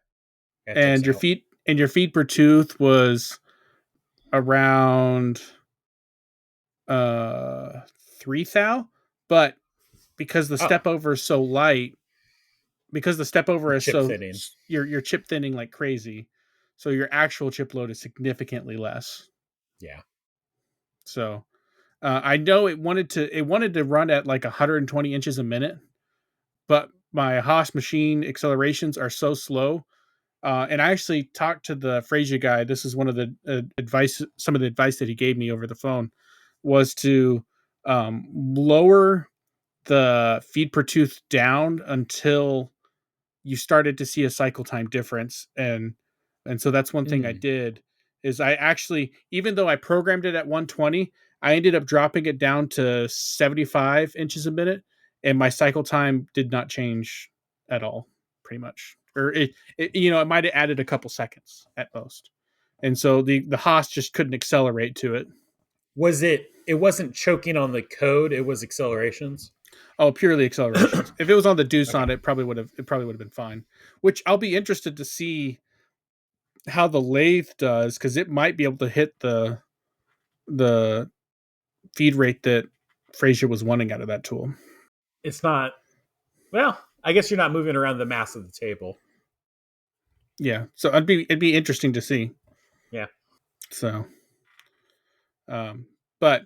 that checks and your out. feed per tooth was around 3 thou, but because the Oh, step over is so light, because the step over is chip so thinning. you're chip thinning like crazy, so your actual chip load is significantly less. Yeah. So I know it wanted to run at like 120 inches a minute, but my Haas machine accelerations are so slow. And I actually talked to the Frasia guy. This is one of the advice, some of the advice that he gave me over the phone was to lower the feed per tooth down until you started to see a cycle time difference. And so that's one thing I did is I actually, even though I programmed it at 120, I ended up dropping it down to 75 inches a minute, and my cycle time did not change at all, pretty much. Or it might have added a couple seconds at most. And so the Haas just couldn't accelerate to it. It wasn't choking on the code, it was accelerations? Oh, purely accelerations. If it was on the Doosan, Okay. it probably would have been fine. Which I'll be interested to see how the lathe does, because it might be able to hit the feed rate that Frazier was wanting out of that tool. It's not, well, I guess you're not moving around the mass of the table. Yeah, so it'd be interesting to see. Yeah. So, but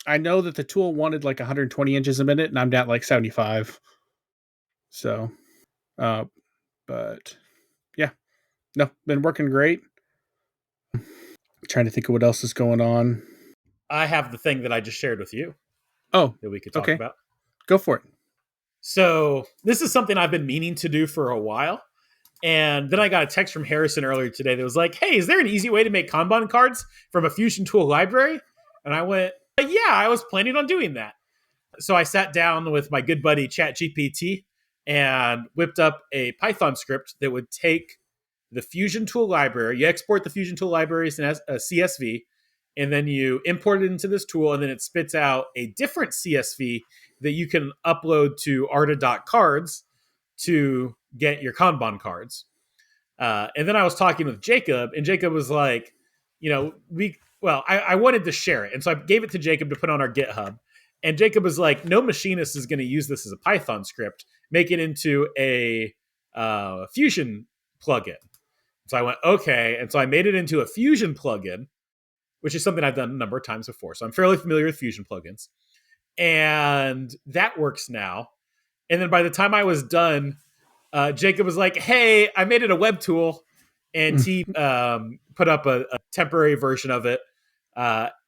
I know that the tool wanted like 120 inches a minute, and I'm at like 75. So, but yeah, no, been working great. Trying to think of what else is going on. I have the thing that I just shared with you Oh, that we could talk okay, about. go for it. So this is something I've been meaning to do for a while. And then I got a text from Harrison earlier today that was like, hey, is there an easy way to make Kanban cards from a Fusion tool library? And I went, yeah, I was planning on doing that. So I sat down with my good buddy ChatGPT and whipped up a Python script that would take the Fusion tool library. You export the Fusion tool libraries in a CSV, and then you import it into this tool, and then it spits out a different CSV that you can upload to arta.cards to get your Kanban cards. And then I was talking with Jacob, and Jacob was like, I wanted to share it. And so I gave it to Jacob to put on our GitHub. And Jacob was like, no machinist is going to use this as a Python script, make it into a Fusion plugin. So I went, okay. And so I made it into a Fusion plugin, which is something I've done a number of times before. So I'm fairly familiar with Fusion plugins. And that works now. And then by the time I was done, Jacob was like, hey, I made it a web tool. And he put up a temporary version of it.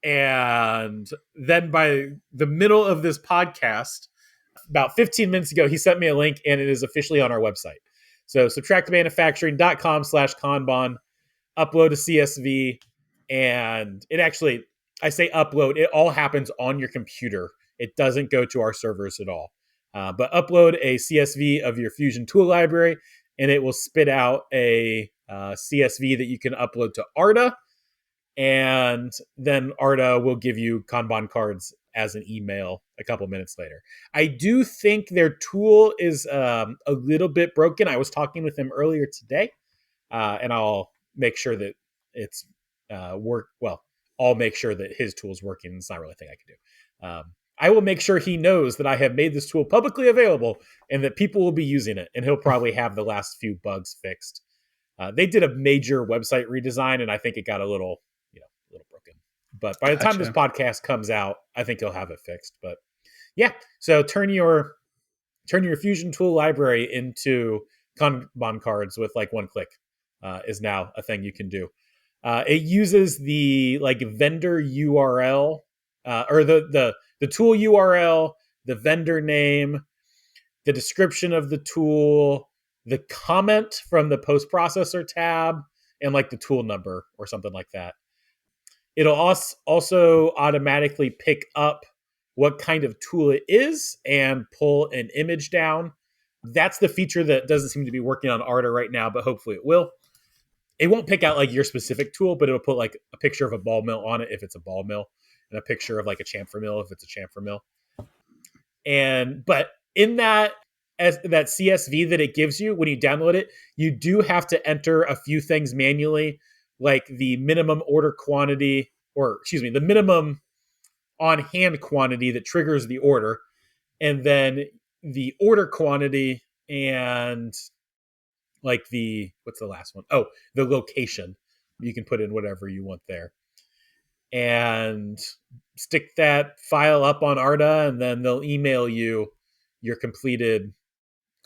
And then by the middle of this podcast, about 15 minutes ago, he sent me a link, and it is officially on our website. So subtractmanufacturing.com/Kanban, upload a CSV, and it actually, I say upload, it all happens on your computer. It doesn't go to our servers at all. But upload a CSV of your Fusion tool library, and it will spit out a CSV that you can upload to Arta, and then Arta will give you Kanban cards as an email a couple minutes later. I do think their tool is a little bit broken. I was talking with him earlier today, and I'll make sure that it's I'll make sure that his tool is working. It's not really a thing I can do. I will make sure he knows that I have made this tool publicly available and that people will be using it, and he'll probably have the last few bugs fixed. They did a major website redesign, and I think it got a little broken. But by the time this podcast comes out, I think he'll have it fixed. But yeah, so turn your Fusion tool library into Kanban cards with like one click is now a thing you can do. It uses the vendor URL or the tool URL, the vendor name, the description of the tool, the comment from the post processor tab, and like the tool number or something like that. It'll also automatically pick up what kind of tool it is and pull an image down. That's the feature that doesn't seem to be working on Arta right now, but hopefully it will. It won't pick out like your specific tool, but it'll put like a picture of a ball mill on it if it's a ball mill, and a picture of like a chamfer mill if it's a chamfer mill. But in that CSV that it gives you when you download it, you do have to enter a few things manually, like the minimum order quantity, the minimum on hand quantity that triggers the order, and then the order quantity, and like what's the last one? Oh, the location. You can put in whatever you want there. And stick that file up on Arta, and then they'll email you your completed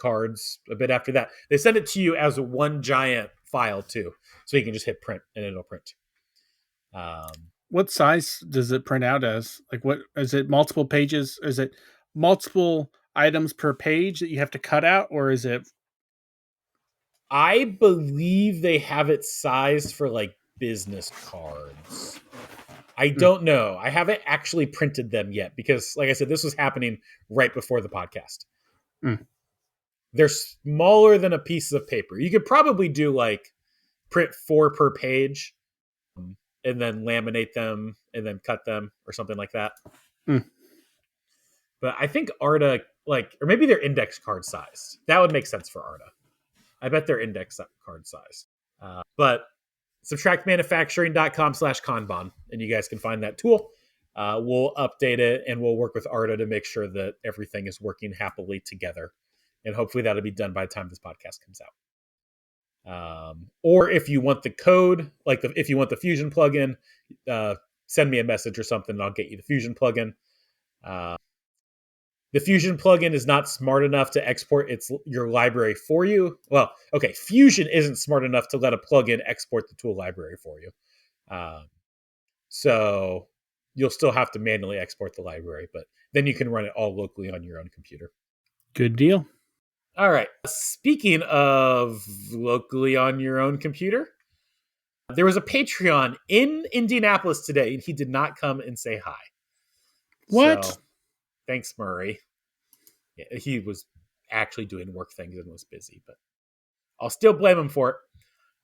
cards a bit after that. They send it to you as one giant file too, so you can just hit print and it'll print. What size does it print out as? Like, what is it? Multiple pages? Is it multiple items per page that you have to cut out, or is it? I believe they have it sized for like business cards. I don't know. I haven't actually printed them yet because, like I said, this was happening right before the podcast. Mm. They're smaller than a piece of paper. You could probably do like print 4 per page and then laminate them and then cut them or something like that. Mm. But I think Arta, like, or maybe they're index card size. That would make sense for Arta. I bet they're index card size. But subtractmanufacturing.com/Kanban, and you guys can find that tool. We'll update it and we'll work with Arta to make sure that everything is working happily together. And hopefully that'll be done by the time this podcast comes out. Or if you want the code, like if you want the Fusion plugin, send me a message or something and I'll get you the Fusion plugin. The Fusion plugin is not smart enough to export your library for you. Well, okay, Fusion isn't smart enough to let a plugin export the tool library for you. So you'll still have to manually export the library, but then you can run it all locally on your own computer. Good deal. All right. Speaking of locally on your own computer, there was a Patreon in Indianapolis today, and he did not come and say hi. What? So, thanks, Murray. Yeah, he was actually doing work things and was busy, but I'll still blame him for it.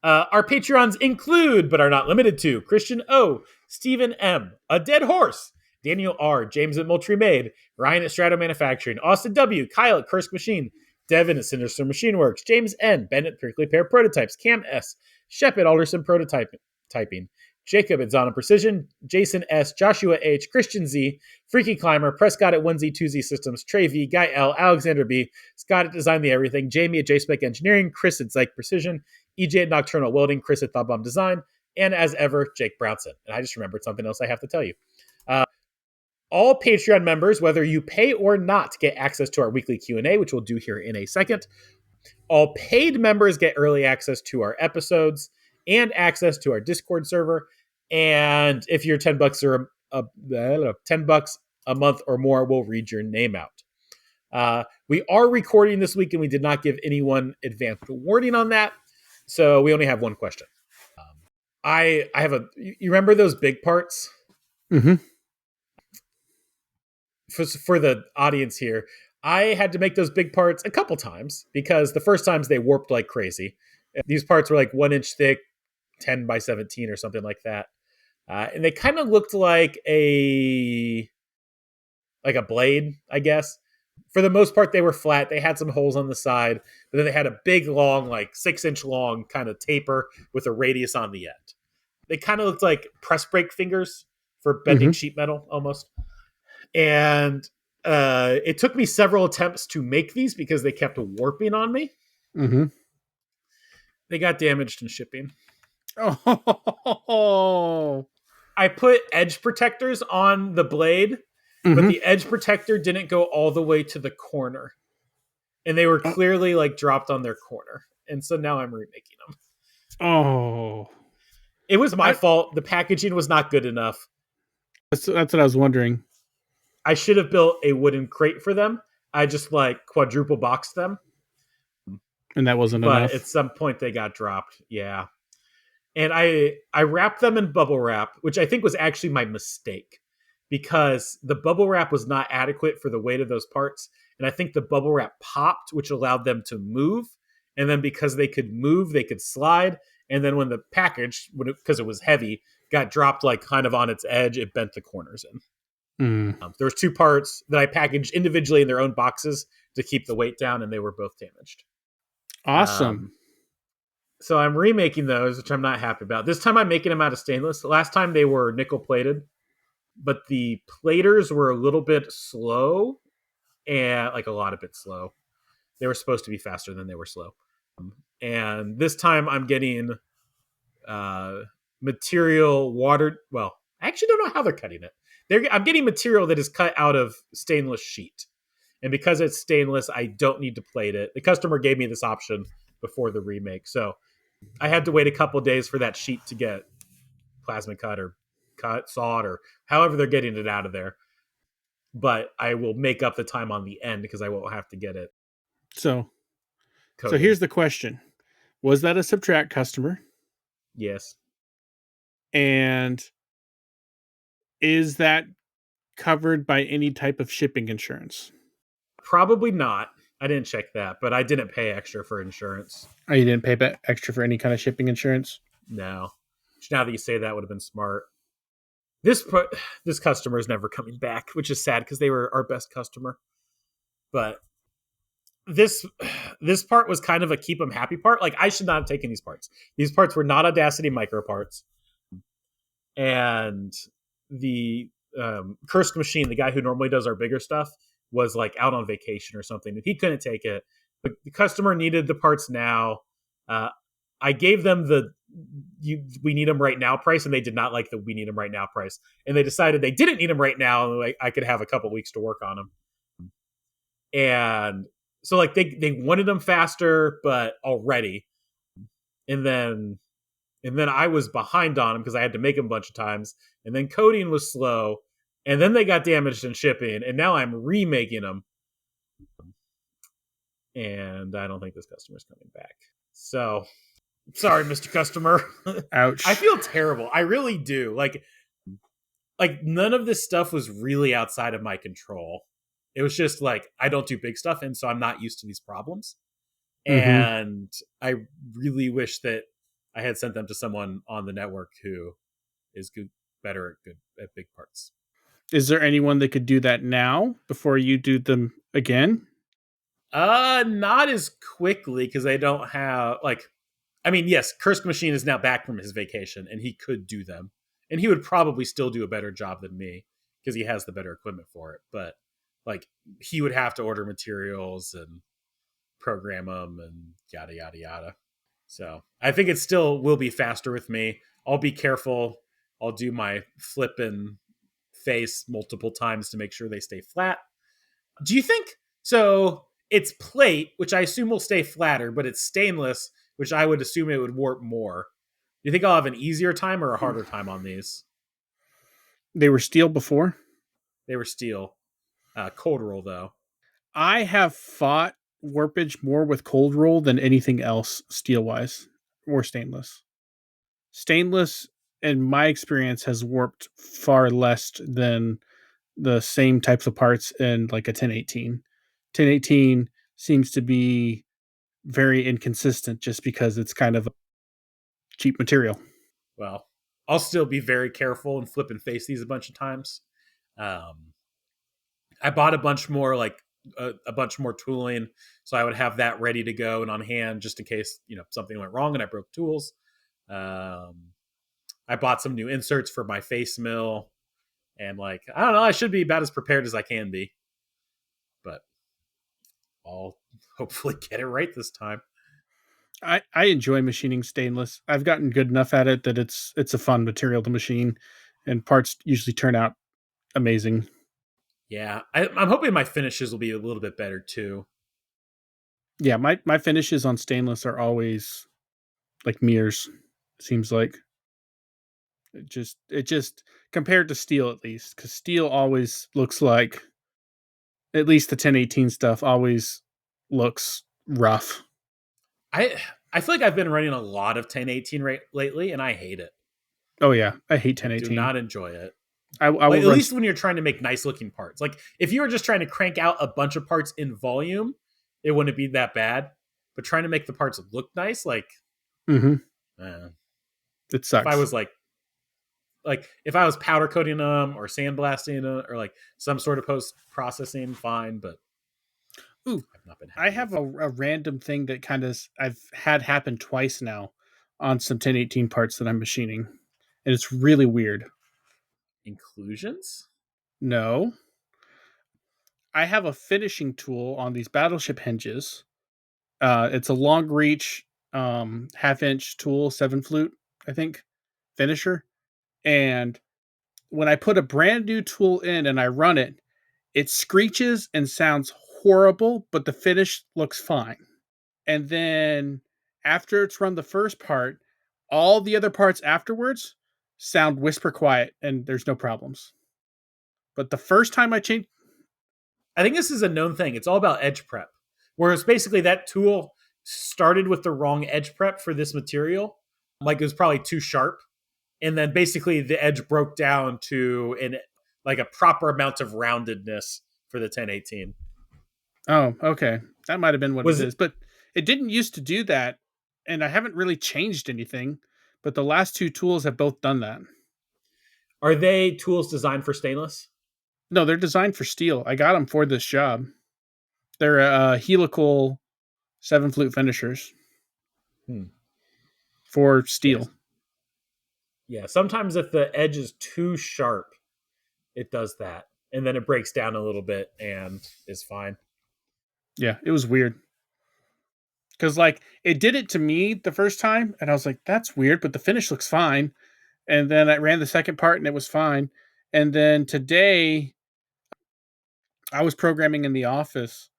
Our Patreons include, but are not limited to, Christian O, Stephen M, A Dead Horse, Daniel R, James at Moultrie Made, Ryan at Strato Manufacturing, Austin W, Kyle at Kursk Machine, Devin at Sinister Machine Works, James N, Ben at Prickly Pear Prototypes, Cam S, Shep at Alderson Prototyping, Jacob at Zona Precision, Jason S, Joshua H, Christian Z, Freaky Climber, Prescott at 1Z, 2Z Systems, Trey V, Guy L, Alexander B, Scott at Design the Everything, Jamie at JSpec Engineering, Chris at Zyke Precision, EJ at Nocturnal Welding, Chris at Thought Bomb Design, and as ever, Jake Brownson. And I just remembered something else I have to tell you. All Patreon members, whether you pay or not, get access to our weekly Q&A, which we'll do here in a second. All paid members get early access to our episodes and access to our Discord server. And if you're $10 or $10 a month or more, we'll read your name out. We are recording this week, and we did not give anyone advanced warning on that. So we only have one question. I have you remember those big parts? Mm-hmm. For the audience here, I had to make those big parts a couple times because the first times they warped like crazy. These parts were like 1 inch thick, 10 by 17 or something like that. And they kind of looked like a blade, I guess. For the most part, they were flat. They had some holes on the side, but then they had a big, long, like 6 inch long kind of taper with a radius on the end. They kind of looked like press brake fingers for bending sheet metal almost. And it took me several attempts to make these because they kept warping on me. Mm-hmm. They got damaged in shipping. Oh. I put edge protectors on the blade, but the edge protector didn't go all the way to the corner. And they were clearly like dropped on their corner. And so now I'm remaking them. Oh. It was my fault. The packaging was not good enough. That's what I was wondering. I should have built a wooden crate for them. I just like quadruple boxed them. And that wasn't enough. But at some point they got dropped. Yeah. And I wrapped them in bubble wrap, which I think was actually my mistake because the bubble wrap was not adequate for the weight of those parts. And I think the bubble wrap popped, which allowed them to move. And then because they could move, they could slide. And then when the package, because it was heavy, got dropped like kind of on its edge, it bent the corners in. There was 2 parts that I packaged individually in their own boxes to keep the weight down, and they were both damaged. Awesome. So I'm remaking those, which I'm not happy about. This time I'm making them out of stainless. Last time they were nickel plated, but the platers were a little bit slow, and like a lot of bit slow. They were supposed to be faster than they were slow. And this time I'm getting material watered. Well, I actually don't know how they're cutting it. I'm getting material that is cut out of stainless sheet. And because it's stainless, I don't need to plate it. The customer gave me this option before the remake. So I had to wait a couple days for that sheet to get plasma cut or cut, sawed, or however they're getting it out of there. But I will make up the time on the end because I won't have to get it So coated. here's the question. Was that a Subtract customer? Yes. And is that covered by any type of shipping insurance? Probably not. I didn't check that, but I didn't pay extra for insurance. Oh, you didn't pay extra for any kind of shipping insurance? No. Now that you say that, would have been smart. This customer is never coming back, which is sad because they were our best customer. But this part was kind of a keep them happy part. Like, I should not have taken these parts. These parts were not Audacity micro parts. And the Kursk machine, the guy who normally does our bigger stuff, was like out on vacation or something, and he couldn't take it. But the customer needed the parts now. I gave them the we need them right now price, and they did not like the we need them right now price, and they decided they didn't need them right now, and like I could have a couple weeks to work on them. And so like they wanted them faster, but already, and then I was behind on them because I had to make them a bunch of times, and then coding was slow, and then they got damaged in shipping, and now I'm remaking them, and I don't think this customer's coming back. So sorry, Mr. Customer. Ouch. I feel terrible. I really do. Like none of this stuff was really outside of my control. It was just like I don't do big stuff, and so I'm not used to these problems. And I really wish that I had sent them to someone on the network who is better at big parts. Is there anyone that could do that now before you do them again? Not as quickly because I don't have I mean, yes, Kursk Machine is now back from his vacation and he could do them. And he would probably still do a better job than me because he has the better equipment for it. But like he would have to order materials and program them and yada, yada, yada. So I think it still will be faster with me. I'll be careful. I'll do my flip and face multiple times to make sure they stay flat. Do you think so? It's plate, which I assume will stay flatter, but it's stainless, which I would assume it would warp more. Do you think I'll have an easier time or a harder time on these? They were steel before? They were steel. Cold roll, though. I have fought warpage more with cold roll than anything else steel-wise or stainless. Stainless, in my experience, has warped far less than the same types of parts in like a 1018. 1018 seems to be very inconsistent just because it's kind of a cheap material. Well, I'll still be very careful and flip and face these a bunch of times. I bought a bunch more a bunch more tooling, so I would have that ready to go and on hand just in case something went wrong and I broke tools. I bought some new inserts for my face mill, and I don't know, I should be about as prepared as I can be, but I'll hopefully get it right this time. I enjoy machining stainless. I've gotten good enough at it that it's a fun material to machine, and parts usually turn out amazing. Yeah, I'm hoping my finishes will be a little bit better too. Yeah, my finishes on stainless are always like mirrors. Seems like it just compared to steel at least, because steel always looks like, at least the 1018 stuff always looks rough. I feel like I've been running a lot of 1018 lately, and I hate it. Oh yeah, I hate I 1018. do not enjoy it. I will at least when you're trying to make nice looking parts. Like if you were just trying to crank out a bunch of parts in volume, it wouldn't be that bad. But trying to make the parts look nice, it sucks. If I was like if I was powder coating them or sandblasting them or like some sort of post processing, fine. But I've not been. I have a random thing that kind of I've had happen twice now on some 1018 parts that I'm machining, and it's really weird. Inclusions? No. I have a finishing tool on these battleship hinges. It's a long reach, half-inch tool, 7 flute, I think, finisher. And when I put a brand new tool in and I run it, it screeches and sounds horrible, but the finish looks fine. And then after it's run the first part, all the other parts afterwards sound whisper quiet and there's no problems. But the first time I changed, I think this is a known thing. It's all about edge prep. Whereas basically that tool started with the wrong edge prep for this material. Like it was probably too sharp. And then basically the edge broke down to like a proper amount of roundedness for the 1018. oh, okay, that might have been what Was it it, is, but it didn't used to do that, and I haven't really changed anything. But the last two tools have both done that. are they tools designed for stainless? No, they're designed for steel. I got them for this job. They're helical 7-flute finishers for steel. Yes. Yeah. Sometimes if the edge is too sharp, it does that. And then it breaks down a little bit and is fine. Yeah, it was weird. Because like it did it to me the first time, and I was like, "That's weird," but the finish looks fine. And then I ran the second part, and it was fine. And then today, I was programming in the office,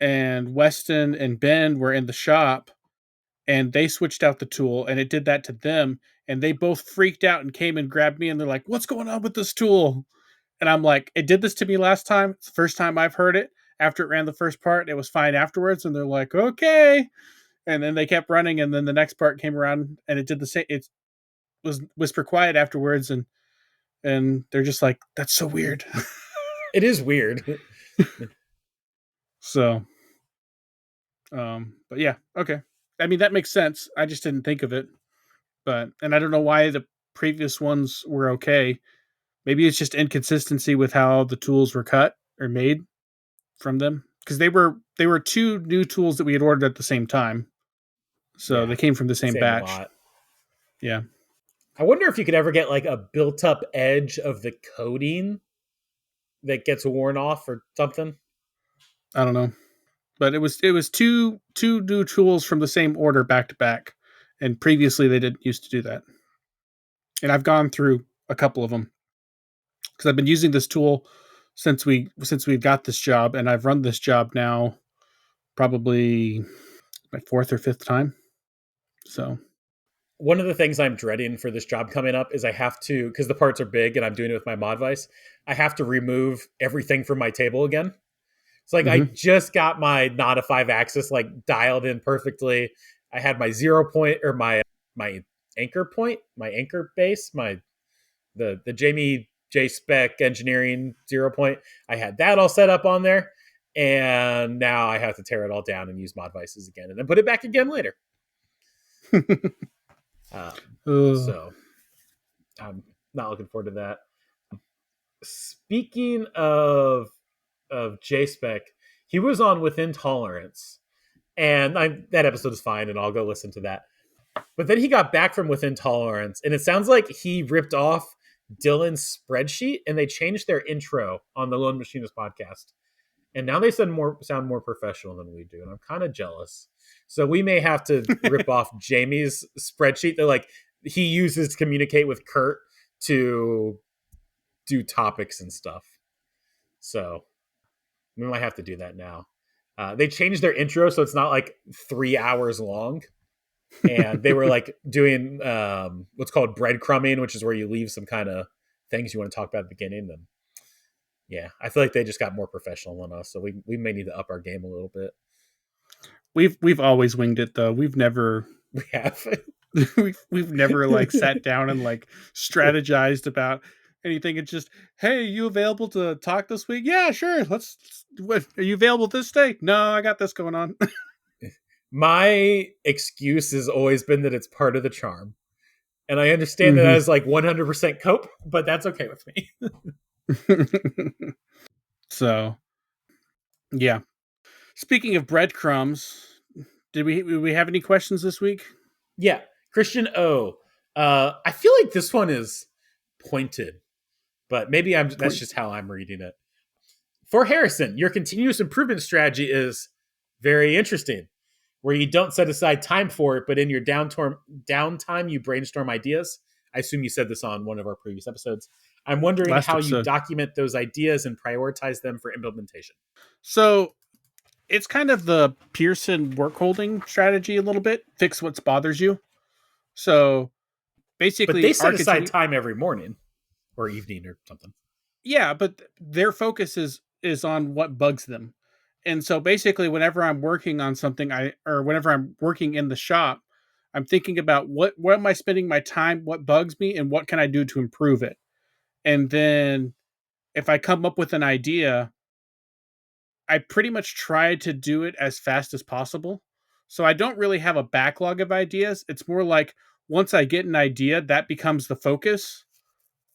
and Weston and Ben were in the shop, and they switched out the tool, and it did that to them, and they both freaked out and came and grabbed me, and they're like, "What's going on with this tool?" And I'm like, "It did this to me last time. It's the first time I've heard it. After it ran the first part, it was fine afterwards." And they're like, "Okay." And then they kept running, and then the next part came around, and it did the same. It was whisper quiet afterwards, and they're just like, "That's so weird." It is weird. So, but yeah, okay. I mean, that makes sense. I just didn't think of it, and I don't know why the previous ones were okay. Maybe it's just inconsistency with how the tools were cut or made from them, because they were two new tools that we had ordered at the same time, so Yeah, they came from the same batch. Lot. Yeah. I wonder if you could ever get like a built up edge of the coating that gets worn off or something. I don't know, but it was two new tools from the same order back to back, and previously they didn't used to do that. And I've gone through a couple of them because I've been using this tool since we got this job, and I've run this job now probably my fourth or fifth time. So one of the things I'm dreading for this job coming up is I have to, because the parts are big and I'm doing it with my Modvice, I have to remove everything from my table again. It's like I just got my not a 5-axis like dialed in perfectly. I had my 0 point or my anchor point, my anchor base, the Jamie J Spec engineering 0 point. I had that all set up on there, and now I have to tear it all down and use Modvices again, and then put it back again later. So I'm not looking forward to that. Speaking of JSpec, he was on Within Tolerance, and that episode is fine, and I'll go listen to that. But then he got back from Within Tolerance, and it sounds like he ripped off Dylan's spreadsheet, and they changed their intro on the Lone Machinist podcast. And now they sound more professional than we do, and I'm kind of jealous. So we may have to rip off Jamie's spreadsheet that like he uses to communicate with Kurt to do topics and stuff. So we might have to do that now. They changed their intro so it's not like 3 hours long. And they were like doing what's called breadcrumbing, which is where you leave some kind of things you want to talk about at the beginning. And yeah, I feel like they just got more professional than us, so we may need to up our game a little bit. We've always winged it though. We've never we have we've never like sat down and like strategized about anything. It's just, hey, you available to talk this week? Yeah, sure. What, are you available this day? No, I got this going on. My excuse has always been that it's part of the charm. And I understand that as like 100% cope, but that's okay with me. So, yeah. Speaking of breadcrumbs, did we have any questions this week? Yeah. Christian O. I feel like this one is pointed, but maybe that's just how I'm reading it. For Harrison, your continuous improvement strategy is very interesting, where you don't set aside time for it, but in your downtime, you brainstorm ideas. I assume you said this on one of our previous episodes. I'm wondering how you document those ideas and prioritize them for implementation. So it's kind of the Pearson work holding strategy a little bit. Fix what bothers you. So But they basically our set aside continue. time every morning or evening or something. Yeah, but their focus is on what bugs them. And so basically whenever I'm working on something or whenever I'm working in the shop, I'm thinking about what am I spending my time, what bugs me, and what can I do to improve it. And then if I come up with an idea, I pretty much try to do it as fast as possible. So I don't really have a backlog of ideas. It's more like once I get an idea, that becomes the focus.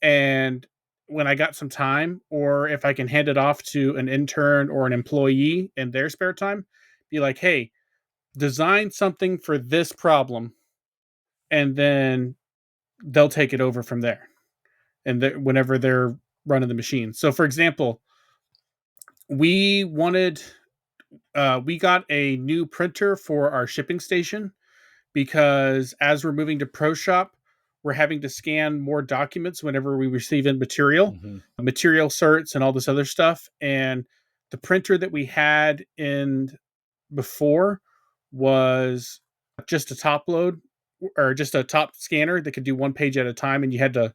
And when I got some time, or if I can hand it off to an intern or an employee in their spare time, be like, hey, design something for this problem. And then they'll take it over from there. And whenever they're running the machine. So, for example, we wanted we got a new printer for our shipping station because as we're moving to Pro Shop, we're having to scan more documents whenever we receive in Mm-hmm. material certs and all this other stuff. And the printer that we had in before was just a top load or just a top scanner that could do one page at a time, and you had to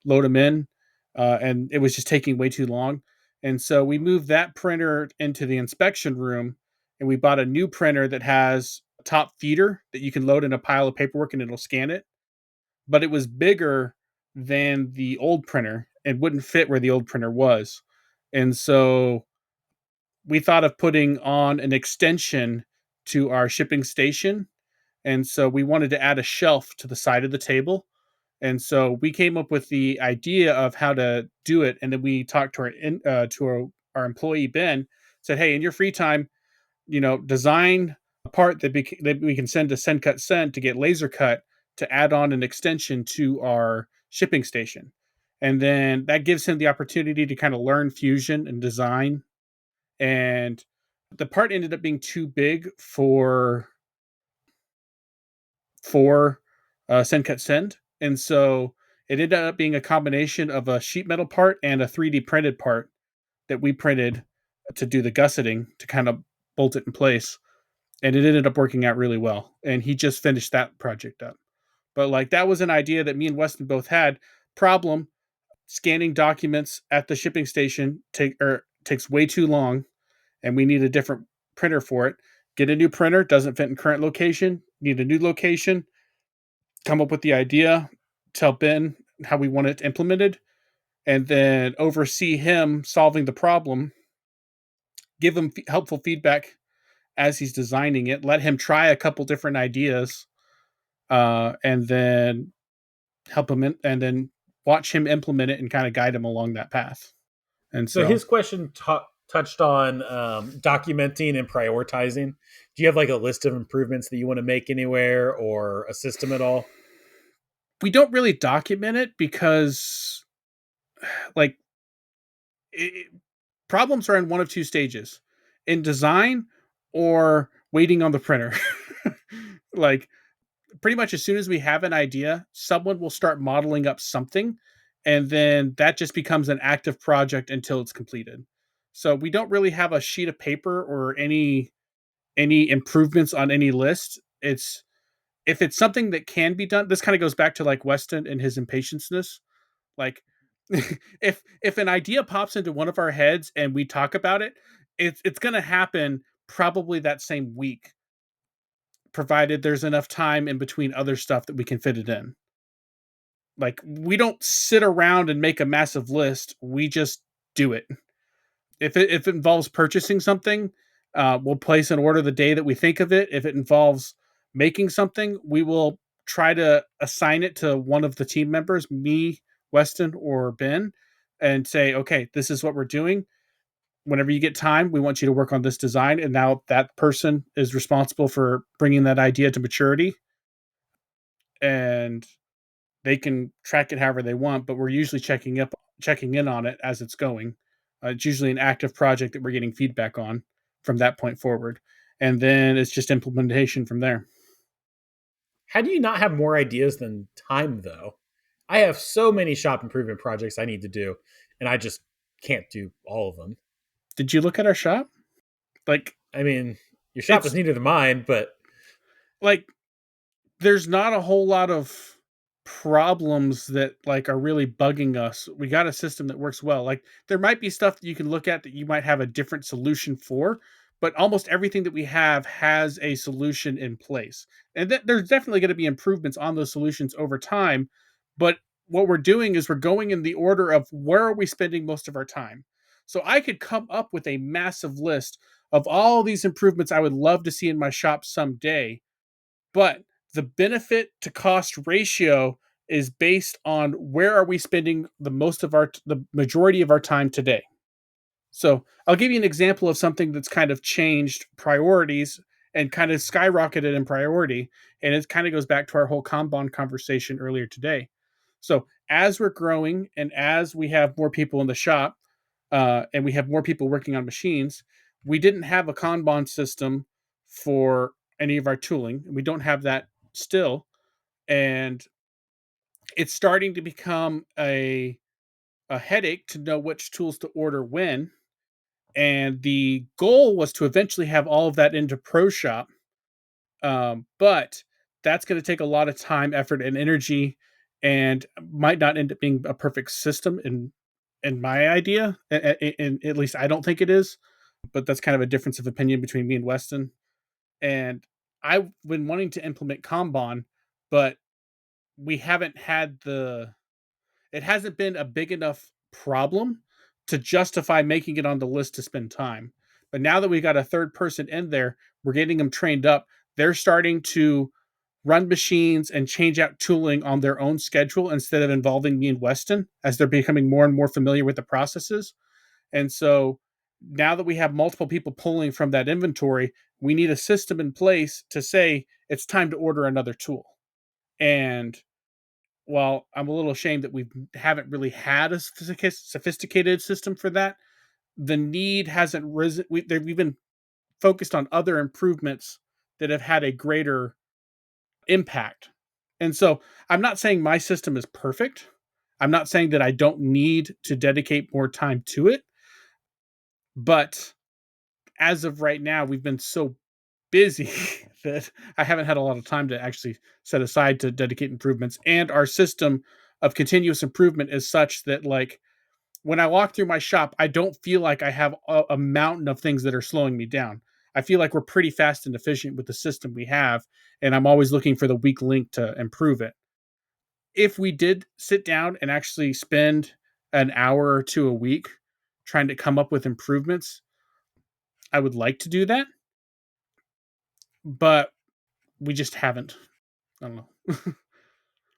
load them in, and it was just taking way too long. And so we moved that printer into the inspection room, and we bought a new printer that has a top feeder that you can load in a pile of paperwork and it'll scan it. But it was bigger than the old printer and wouldn't fit where the old printer was. And so we thought of putting on an extension to our shipping station. And so we wanted to add a shelf to the side of the table, and so we came up with the idea of how to do it. And then we talked to our employee, Ben, said, hey, in your free time, design a part that we can send to Send Cut Send to get laser cut to add on an extension to our shipping station. And then that gives him the opportunity to kind of learn Fusion and design. And the part ended up being too big for Send Cut Send. And so it ended up being a combination of a sheet metal part and a 3D printed part that we printed to do the gusseting to kind of bolt it in place. And it ended up working out really well. And he just finished that project up. But like that was an idea that me and Weston both had. Problem: scanning documents at the shipping station takes way too long, and we need a different printer for it. Get a new printer, doesn't fit in current location, need a new location, come up with the idea, tell Ben how we want it implemented, and then oversee him solving the problem, give him helpful feedback as he's designing it, let him try a couple different ideas, and then help him and then watch him implement it and kind of guide him along that path. And So so his question touched on documenting and prioritizing. Do you have like a list of improvements that you want to make anywhere or a system at all? we don't really document it because like it, problems are in one of two stages: in design or waiting on the printer. Like pretty much as soon as we have an idea, someone will start modeling up something, and then that just becomes an active project until it's completed. So we don't really have a sheet of paper or any improvements on any list. It's if it's something that can be done. This kind of goes back to like Weston and his impatienceness. Like if an idea pops into one of our heads and we talk about it, it's going to happen probably that same week, provided there's enough time in between other stuff that we can fit it in. Like we don't sit around and make a massive list. We just do it. If it involves purchasing something, we'll place an order the day that we think of it. If it involves making something, we will try to assign it to one of the team members, me, Weston, or Ben, and say, okay, this is what we're doing. Whenever you get time, we want you to work on this design. And now that person is responsible for bringing that idea to maturity, and they can track it however they want. But we're usually checking in on it as it's going. It's usually an active project that we're getting feedback on from that point forward, and then it's just implementation from there. How do you not have more ideas than time, though? I have so many shop improvement projects I need to do, and I just can't do all of them. Did you look at our shop? Like I mean, your shop is it's neater than mine, but like there's not a whole lot of problems that like are really bugging us. We got a system that works well. Like there might be stuff that you can look at that you might have a different solution for, but almost everything that we have has a solution in place. And there's definitely going to be improvements on those solutions over time, but what we're doing is we're going in the order of where are we spending most of our time. So I could come up with a massive list of all these improvements I would love to see in my shop someday, but the benefit to cost ratio is based on where are we spending the majority of our time today. So I'll give you an example of something that's kind of changed priorities and kind of skyrocketed in priority. And it kind of goes back to our whole Kanban conversation earlier today. So as we're growing and as we have more people in the shop, and we have more people working on machines, we didn't have a Kanban system for any of our tooling. We don't have that still. And it's starting to become a headache to know which tools to order when. And the goal was to eventually have all of that into Pro Shop. But that's going to take a lot of time, effort, and energy, and might not end up being a perfect system in my idea. And at least I don't think it is. But that's kind of a difference of opinion between me and Weston. And I've been wanting to implement Kanban, but we haven't had it hasn't been a big enough problem to justify making it on the list to spend time. But now that we got a third person in there, we're getting them trained up. They're starting to run machines and change out tooling on their own schedule instead of involving me and Weston as they're becoming more and more familiar with the processes. And so now that we have multiple people pulling from that inventory, we need a system in place to say it's time to order another tool. And while I'm a little ashamed that we haven't really had a sophisticated system for that, the need hasn't risen. We've been focused on other improvements that have had a greater impact. And so I'm not saying my system is perfect. I'm not saying that I don't need to dedicate more time to it. But as of right now, we've been so busy that I haven't had a lot of time to actually set aside to dedicate improvements. And our system of continuous improvement is such that, like, when I walk through my shop, I don't feel like I have a mountain of things that are slowing me down. I feel like we're pretty fast and efficient with the system we have, and I'm always looking for the weak link to improve it. If we did sit down and actually spend an hour or two a week trying to come up with improvements, I would like to do that, but we just haven't. I don't know.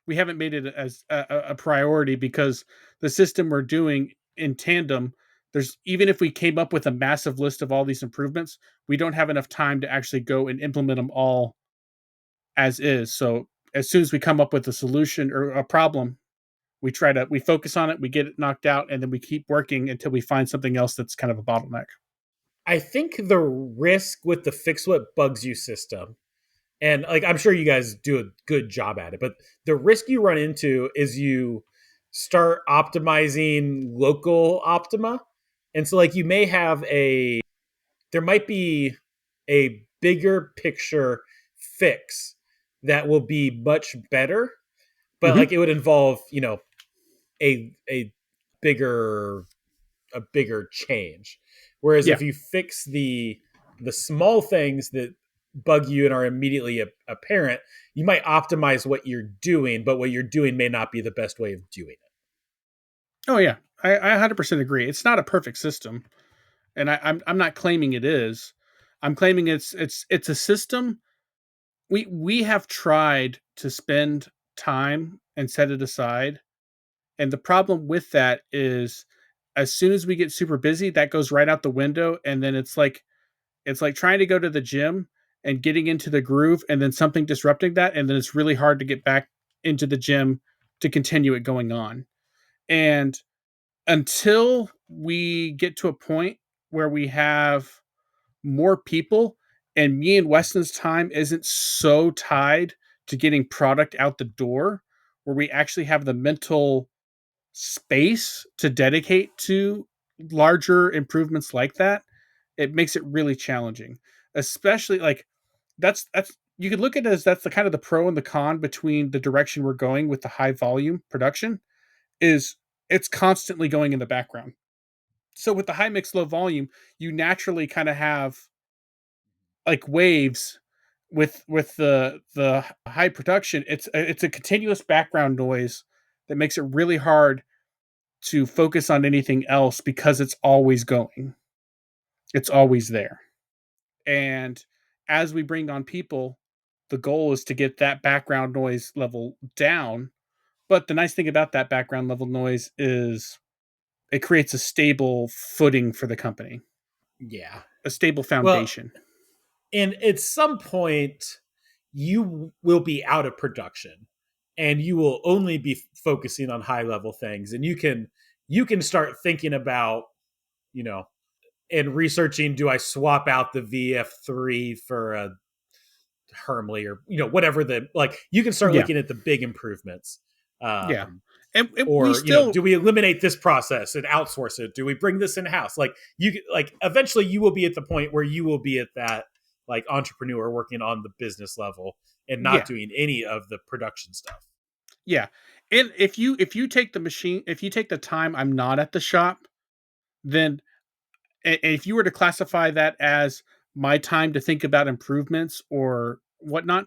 We haven't made it as a priority because the system we're doing in tandem, there's even if we came up with a massive list of all these improvements, we don't have enough time to actually go and implement them all as is. So as soon as we come up with a solution or a problem, we focus on it, we get it knocked out, and then we keep working until we find something else that's kind of a bottleneck. I think the risk with the fix what bugs you system, and like I'm sure you guys do a good job at it, but the risk you run into is you start optimizing local optima. And so like you may have there might be a bigger picture fix that will be much better, but Mm-hmm. like it would involve, a bigger bigger change. Whereas Yeah. if you fix the small things that bug you and are immediately apparent, you might optimize what you're doing, but what you're doing may not be the best way of doing it. Oh yeah. I 100% agree. It's not a perfect system, and I'm not claiming it is. I'm claiming it's a system. We have tried to spend time and set it aside, and the problem with that is as soon as we get super busy, that goes right out the window, and then it's like trying to go to the gym and getting into the groove, and then something disrupting that, and then it's really hard to get back into the gym to continue it going on. And until we get to a point where we have more people and me and Weston's time isn't so tied to getting product out the door where we actually have the mental space to dedicate to larger improvements like that, it makes it really challenging. Especially like that's you could look at it as that's the kind of the pro and the con between the direction we're going with the high volume production is it's constantly going in the background. So with the high mix, low volume, you naturally kind of have like waves with the high production. It's a continuous background noise that makes it really hard to focus on anything else because it's always going. It's always there. And as we bring on people, the goal is to get that background noise level down. But the nice thing about that background level noise is it creates a stable footing for the company, Yeah. a stable Well, foundation. and at some point, you will be out of production, and you will only be focusing on high level things, and you can start thinking about, you know, and researching, do I swap out the VF3 for a Hermley, or whatever, the like, you can start Yeah. looking at the big improvements. Yeah. um And we or, still, do we eliminate this process and outsource it? Do we bring this in house? Like, eventually you will be at the point where you will be at that, like, entrepreneur working on the business level and not yeah. doing any of the production stuff. Yeah. And if you take the machine, if you take the time I'm not at the shop, then if you were to classify that as my time to think about improvements or whatnot,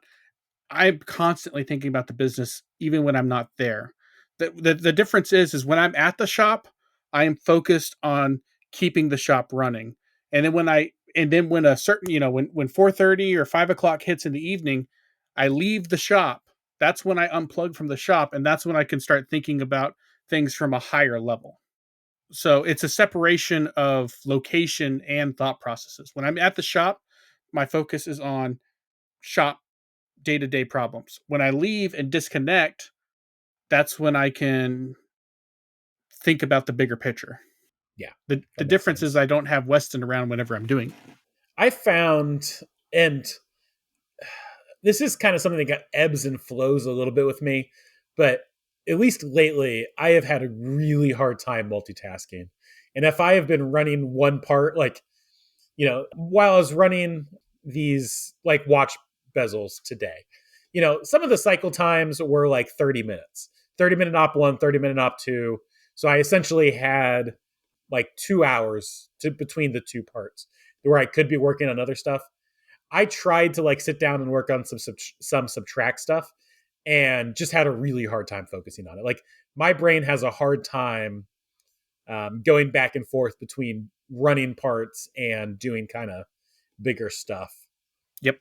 I'm constantly thinking about the business even when I'm not there. The difference is when I'm at the shop, I am focused on keeping the shop running. And then when a certain, when 4:30 or 5 o'clock hits in the evening, I leave the shop. That's when I unplug from the shop, and that's when I can start thinking about things from a higher level. So it's a separation of location and thought processes. When I'm at the shop, my focus is on shop day-to-day problems. When I leave and disconnect, that's when I can think about the bigger picture. Yeah, The that makes difference is sense. I don't have Weston around whenever I'm doing it. I found, and this is kind of something that got ebbs and flows a little bit with me, but at least lately, I have had a really hard time multitasking. And if I have been running one part, like, while I was running these, like, watch bezels today, some of the cycle times were like 30 minutes, 30-minute op one, 30-minute op two. So I essentially had like 2 hours between the two parts where I could be working on other stuff. I tried to, like, sit down and work on some subtract stuff, and just had a really hard time focusing on it. Like, my brain has a hard time going back and forth between running parts and doing kind of bigger stuff. Yep.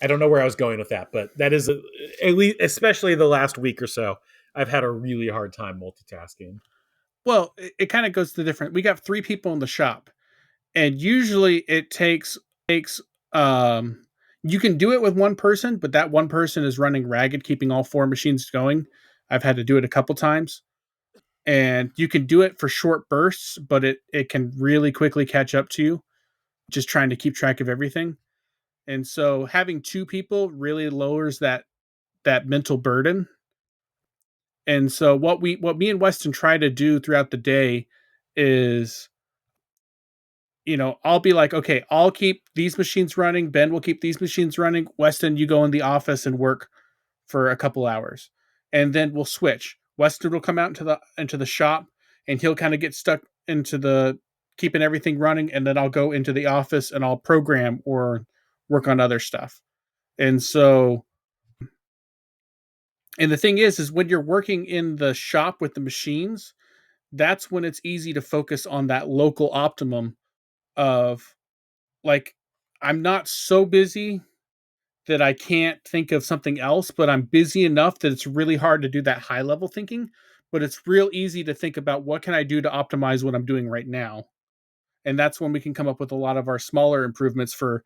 I don't know where I was going with that, but that is at least, especially the last week or so, I've had a really hard time multitasking. Well, it kind of goes to different. We got 3 people in the shop, and usually it takes um you can do it with one person, but that one person is running ragged, keeping all 4 machines going. I've had to do it a couple times. And you can do it for short bursts, but it can really quickly catch up to you just trying to keep track of everything. And so having 2 people really lowers that mental burden. And so what me and Weston try to do throughout the day is, I'll be like, okay, I'll keep these machines running. Ben will keep these machines running. Weston, you go in the office and work for a couple hours, and then we'll switch. Weston will come out into the shop, and he'll kind of get stuck into the keeping everything running, and then I'll go into the office and I'll program or work on other stuff. And so, and the thing is when you're working in the shop with the machines, that's when it's easy to focus on that local optimum of, like, I'm not so busy that I can't think of something else, but I'm busy enough that it's really hard to do that high level thinking. But it's real easy to think about what can I do to optimize what I'm doing right now. And that's when we can come up with a lot of our smaller improvements for,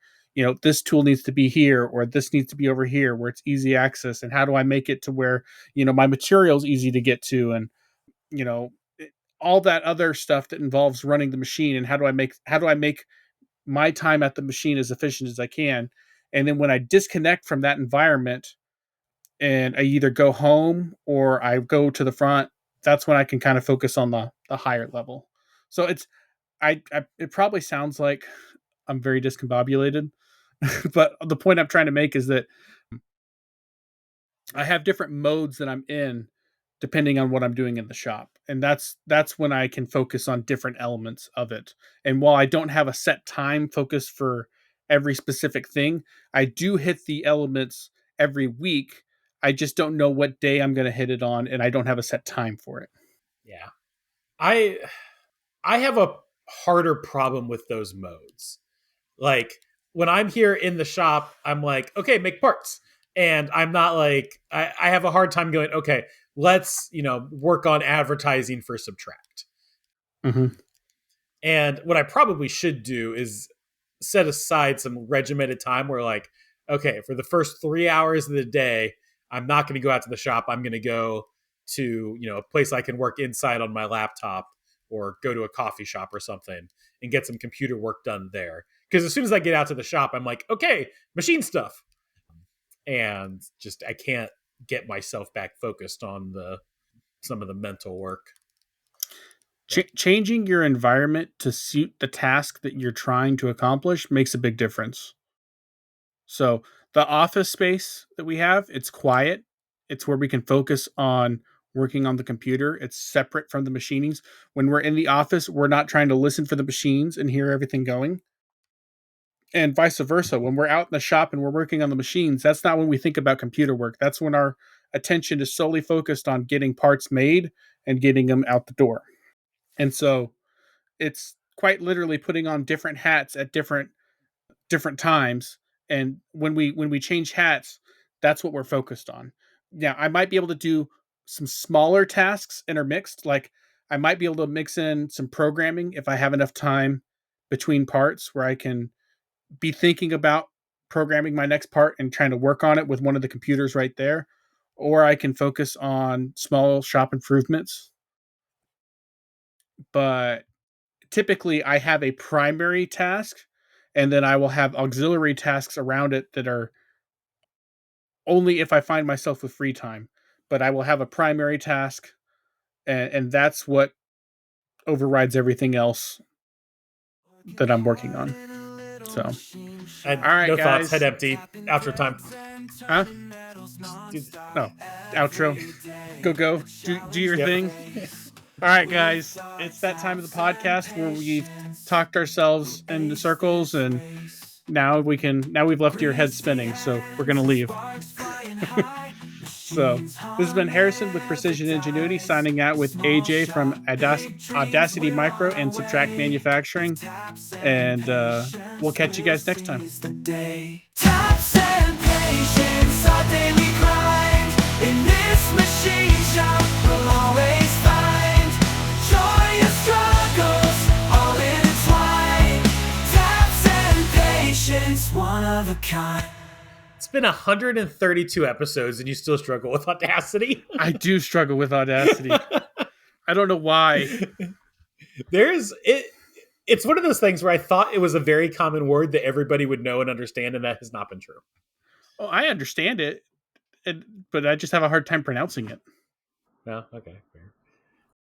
this tool needs to be here or this needs to be over here where it's easy access. And how do I make it to where, my material is easy to get to? And, you know, all that other stuff that involves running the machine. And how do I make my time at the machine as efficient as I can. And then when I disconnect from that environment and I either go home or I go to the front, that's when I can kind of focus on the higher level. So it probably sounds like I'm very discombobulated, But the point I'm trying to make is that I have different modes that I'm in depending on what I'm doing in the shop. And that's when I can focus on different elements of it. And while I don't have a set time focus for every specific thing, I do hit the elements every week. I just don't know what day I'm going to hit it on, and I don't have a set time for it. Yeah. I have a harder problem with those modes. Like when I'm here in the shop, I'm like, okay, make parts. And I'm not like I have a hard time going, okay, let's, work on advertising for Subtract. Mm-hmm. And what I probably should do is set aside some regimented time where, like, okay, for the first 3 hours of the day, I'm not going to go out to the shop. I'm going to go to, a place I can work inside on my laptop or go to a coffee shop or something and get some computer work done there. Because as soon as I get out to the shop, I'm like, okay, machine stuff. And just, I can't get myself back focused on some of the mental work. Changing your environment to suit the task that you're trying to accomplish makes a big difference. So the office space that we have, it's quiet. It's where we can focus on working on the computer. It's separate from the machinings. When we're in the office, we're not trying to listen for the machines and hear everything going. And vice versa. When we're out in the shop and we're working on the machines, that's not when we think about computer work. That's when our attention is solely focused on getting parts made and getting them out the door. And so it's quite literally putting on different hats at different times. And when we change hats, that's what we're focused on. Yeah, I might be able to do some smaller tasks intermixed. Like I might be able to mix in some programming if I have enough time between parts where I can be thinking about programming my next part and trying to work on it with one of the computers right there. Or I can focus on small shop improvements. But typically I have a primary task and then I will have auxiliary tasks around it that are only if I find myself with free time. But I will have a primary task, and that's what overrides everything else that I'm working on. So, all right, No guys. thoughts, head empty. Outro time. Huh? No, outro. Go. Do your thing. All right, guys. It's that time of the podcast where we've talked ourselves into circles, and now we've left your head spinning, so we're gonna leave. So this has been Harrison with Precision Ingenuity signing out with AJ from Audacity Micro and Subtract Manufacturing, and we'll catch you guys next time. Taps and patience, our daily grind. In this machine shop, we'll always find joyous struggles, all intertwined. Taps and patience, one of a kind. It's been 132 episodes and you still struggle with Audacity. I do struggle with Audacity. I don't know why. It's one of those things where I thought it was a very common word that everybody would know and understand, and that has not been true. Oh, I understand it, but I just have a hard time pronouncing it. No, okay, fair.